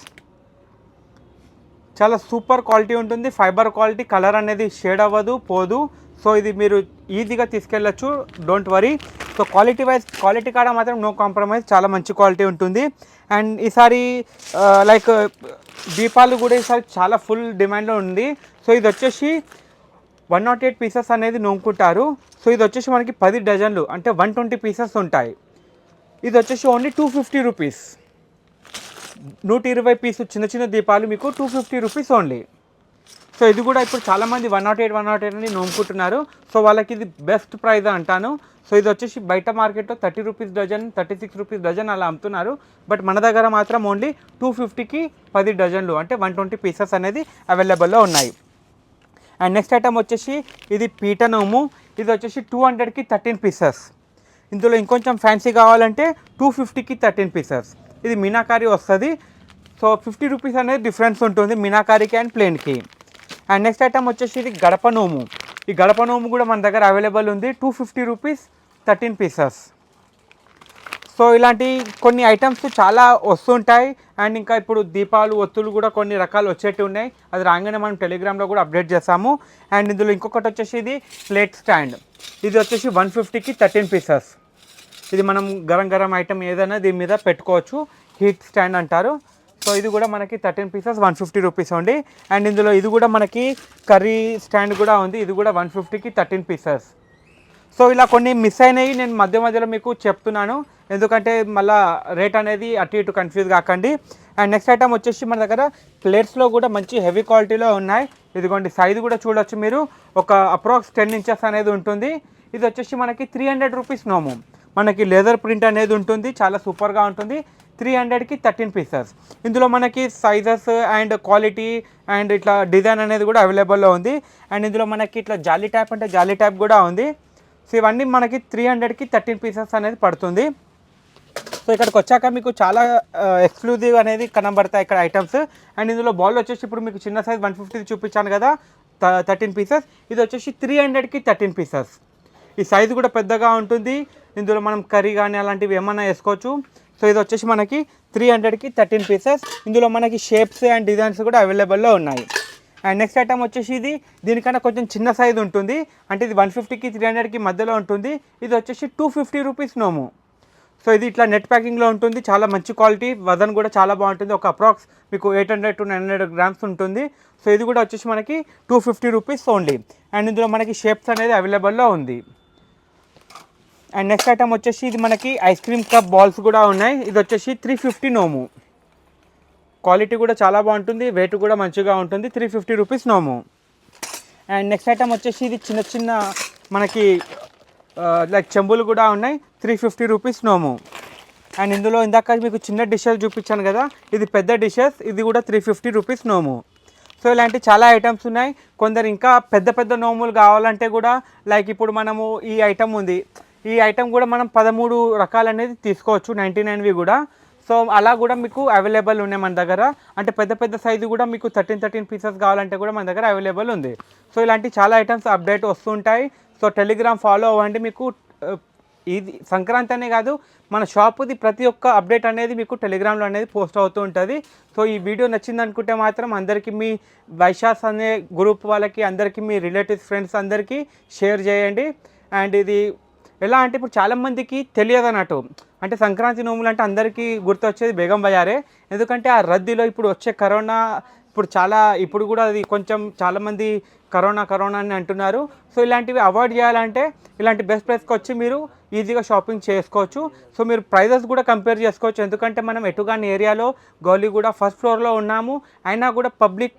చాలా సూపర్ క్వాలిటీ ఉంటుంది, ఫైబర్ క్వాలిటీ, కలర్ అనేది షేడ్ అవ్వదు, పోదు. సో ఇది మీరు ఈజీగా తీసుకెళ్ళచ్చు, డోంట్ వరీ. సో క్వాలిటీ కాడ మాత్రం నో కాంప్రమైజ్, చాలా మంచి క్వాలిటీ ఉంటుంది. అండ్ ఈసారి లైక్ దీపాలు కూడా ఈసారి చాలా ఫుల్ డిమాండ్లో ఉంది. సో ఇది వచ్చేసి 108 పీసెస్ అనేది నోముకుంటారు. సో ఇది వచ్చేసి మనకి 10 డజన్లు అంటే 120 పీసెస్ ఉంటాయి. ఇది వచ్చేసి ఓన్లీ 250 రూపీస్. 120 పీసు చిన్న చిన్న దీపాలు మీకు 250 రూపీస్ ఓన్లీ. సో ఇది కూడా ఇప్పుడు చాలామంది 108 అని నోముకుంటున్నారు. సో వాళ్ళకి ఇది బెస్ట్ ప్రైజ్ అంటాను. సో ఇది వచ్చేసి బయట మార్కెట్లో 30 రూపీస్ డజన్, 36 రూపీస్ డజన్ అలా అమ్ముతున్నారు. బట్ మన దగ్గర మాత్రం ఓన్లీ 250కి 10 డజన్లు అంటే 120 పీసెస్ అనేది అవైలబుల్లో ఉన్నాయి. అండ్ నెక్స్ట్ ఐటమ్ వచ్చేసి ఇది పీట నోము. ఇది వచ్చేసి 200కి 13 పీసెస్. ఇందులో ఇంకొంచెం ఫ్యాన్సీ కావాలంటే 250కి 13 పీసెస్. ఇది మీనాకారి వస్తుంది. సో 50 రూపీస్ అనేది డిఫరెన్స్ ఉంటుంది మీనాకారికి అండ్ ప్లెయిన్కి. అండ్ నెక్స్ట్ ఐటమ్ వచ్చేసి ఇది గడప నోము. ఈ గడప నోము కూడా మన దగ్గర అవైలబుల్ ఉంది, 250 రూపీస్ 13 పీసెస్. సో ఇలాంటి కొన్ని ఐటమ్స్ చాలా వస్తుంటాయి. అండ్ ఇంకా ఇప్పుడు దీపాలు, ఒత్తులు కూడా కొన్ని రకాలు వచ్చేట్టు ఉన్నాయి. అది రాగానే మనం టెలిగ్రామ్లో కూడా అప్డేట్ చేస్తాము. అండ్ ఇందులో ఇంకొకటి వచ్చేసి ఇది ప్లేట్ స్టాండ్. ఇది వచ్చేసి 150కి 13 పీసెస్. ఇది మనం గరం గరం ఐటమ్ ఏదైనా దీని మీద పెట్టుకోవచ్చు, హీట్ స్టాండ్ అంటారు. సో ఇది కూడా మనకి 13 పీసెస్ 150 రూపీస్ ఉంది. అండ్ ఇందులో ఇది కూడా మనకి కర్రీ స్టాండ్ కూడా ఉంది, ఇది కూడా 150కి 13 పీసెస్. సో ఇలా కొన్ని మిస్ అయినాయి, నేను మధ్యలో మీకు చెప్తున్నాను, ఎందుకంటే మళ్ళీ రేట్ అనేది అటు ఇటు కన్ఫ్యూజ్ కాకండి. అండ్ నెక్స్ట్ ఐటమ్ వచ్చేసి మన దగ్గర ప్లేట్స్లో కూడా మంచి హెవీ క్వాలిటీలో ఉన్నాయి. ఇదిగోండి, సైజు కూడా చూడొచ్చు మీరు, ఒక అప్రాక్స్ 10 ఇంచెస్ అనేది ఉంటుంది. ఇది వచ్చేసి మనకి 300 రూపీస్ నోము. మనకి లెదర్ ప్రింట్ అనేది ఉంటుంది, చాలా సూపర్గా ఉంటుంది. 300కి 13 పీసెస్. ఇందులో మనకి సైజెస్ అండ్ క్వాలిటీ అండ్ ఇట్లా డిజైన్ అనేది కూడా అవైలబుల్లో ఉంది. అండ్ ఇందులో మనకి ఇట్లా జాలీ ట్యాప్ అంటే జాలీ ట్యాప్ కూడా ఉంది. సో ఇవన్నీ మనకి 300కి 13 పీసెస్ అనేది పడుతుంది. సో ఇక్కడికి వచ్చాక మీకు చాలా ఎక్స్క్లూజివ్ అనేది కనబడతాయి ఇక్కడ ఐటమ్స్. అండ్ ఇందులో బాల్ వచ్చేసి ఇప్పుడు మీకు చిన్న సైజ్ 150 చూపించాను కదా 13 పీసెస్, ఇది వచ్చేసి 300కి 13 పీసెస్. ఈ సైజు కూడా పెద్దగా ఉంటుంది. ఇందులో మనం కర్రీ కానీ అలాంటివి ఏమన్నా వేసుకోవచ్చు. సో ఇది వచ్చేసి మనకి 300కి 13 పీసెస్. ఇందులో మనకి షేప్స్ అండ్ డిజైన్స్ కూడా అవైలబుల్లో ఉన్నాయి. అండ్ నెక్స్ట్ ఐటమ్ వచ్చేసి దీనికన్నా కొంచెం చిన్న సైజు ఉంటుంది, అంటే ఇది 150కి 300కి మధ్యలో ఉంటుంది. ఇది వచ్చేసి 250 రూపీస్ నోము. సో ఇది ఇట్లా నెట్ ప్యాకింగ్లో ఉంటుంది, చాలా మంచి క్వాలిటీ, వజన్ కూడా చాలా బాగుంటుంది. ఒక అప్రాక్స్ మీకు 800 to 900 గ్రామ్స్ ఉంటుంది. సో ఇది కూడా వచ్చేసి మనకి 250 రూపీస్ ఓన్లీ. అండ్ ఇందులో మనకి షేప్స్ అనేది అవైలబుల్లో ఉంది. అండ్ నెక్స్ట్ ఐటమ్ వచ్చేసి ఇది మనకి ఐస్ క్రీమ్ కప్ బాల్స్ కూడా ఉన్నాయి. ఇది వచ్చేసి 350 నోము. క్వాలిటీ కూడా చాలా బాగుంటుంది, వెయిట్ కూడా మంచిగా ఉంటుంది. 350 రూపీస్ నోము. అండ్ నెక్స్ట్ ఐటమ్ వచ్చేసి ఇది చిన్న చిన్న మనకి లైక్ చెంబులు కూడా ఉన్నాయి. 350 రూపీస్ నోము. అండ్ ఇందులో ఇందాక మీకు చిన్న డిషెస్ చూపించాను కదా, ఇది పెద్ద డిషెస్, ఇది కూడా 350 రూపీస్ నోము. సో ఇలాంటి చాలా ఐటమ్స్ ఉన్నాయి. కొందరు ఇంకా పెద్ద పెద్ద నోములు కావాలంటే కూడా లైక్ ఇప్పుడు మనము ఈ ఐటమ్ ఉంది, ఈ ఐటమ్ కూడా మనం 13 రకాలు అనేది తీసుకోవచ్చు, 99వి కూడా. సో అలా కూడా మీకు అవైలబుల్ ఉన్నాయి మన దగ్గర. అంటే పెద్ద పెద్ద సైజు కూడా మీకు 13 పీసెస్ కావాలంటే కూడా మన దగ్గర అవైలబుల్ ఉంది. సో ఇలాంటి చాలా ఐటమ్స్ అప్డేట్ వస్తుంటాయి. సో టెలిగ్రామ్ ఫాలో అవ్వండి. మీకు ఇది సంక్రాంతి అనే కాదు, మన షాపుది ప్రతి ఒక్క అప్డేట్ అనేది మీకు టెలిగ్రామ్లో అనేది పోస్ట్ అవుతూ ఉంటుంది. సో ఈ వీడియో నచ్చింది అనుకుంటే మాత్రం అందరికీ మీ వైశాస్ అనే గ్రూప్ వాళ్ళకి, అందరికీ మీ రిలేటివ్స్ ఫ్రెండ్స్ అందరికీ షేర్ చేయండి. అండ్ ఇది ఎలా అంటే ఇప్పుడు చాలామందికి తెలియదు అన్నట్టు. అంటే సంక్రాంతి నోములు అంటే అందరికీ గుర్తొచ్చేది బేగం బజారే. ఎందుకంటే ఆ రద్దీలో ఇప్పుడు వచ్చే కరోనా, ఇప్పుడు కూడా అది కొంచెం చాలామంది కరోనా అని అంటున్నారు. సో ఇలాంటివి అవాయిడ్ చేయాలంటే ఇలాంటి బెస్ట్ ప్రైస్కి వచ్చి మీరు ఈజీగా షాపింగ్ చేసుకోవచ్చు. సో మీరు ప్రైజెస్ కూడా కంపేర్ చేసుకోవచ్చు. ఎందుకంటే మనం ఎటుగాని ఏరియాలో గౌలిగూడ ఫస్ట్ ఫ్లోర్లో ఉన్నాము, అయినా కూడా పబ్లిక్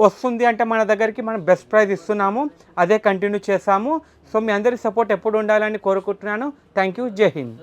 వస్తుంది అంటే మన దగ్గరికి మనం బెస్ట్ ప్రైస్ ఇస్తున్నాము, అదే కంటిన్యూ చేస్తాము. సో మీ అందరి సపోర్ట్ ఎప్పుడు ఉండాలని కోరుకుంటున్నాను. Thank you. జై హింద్.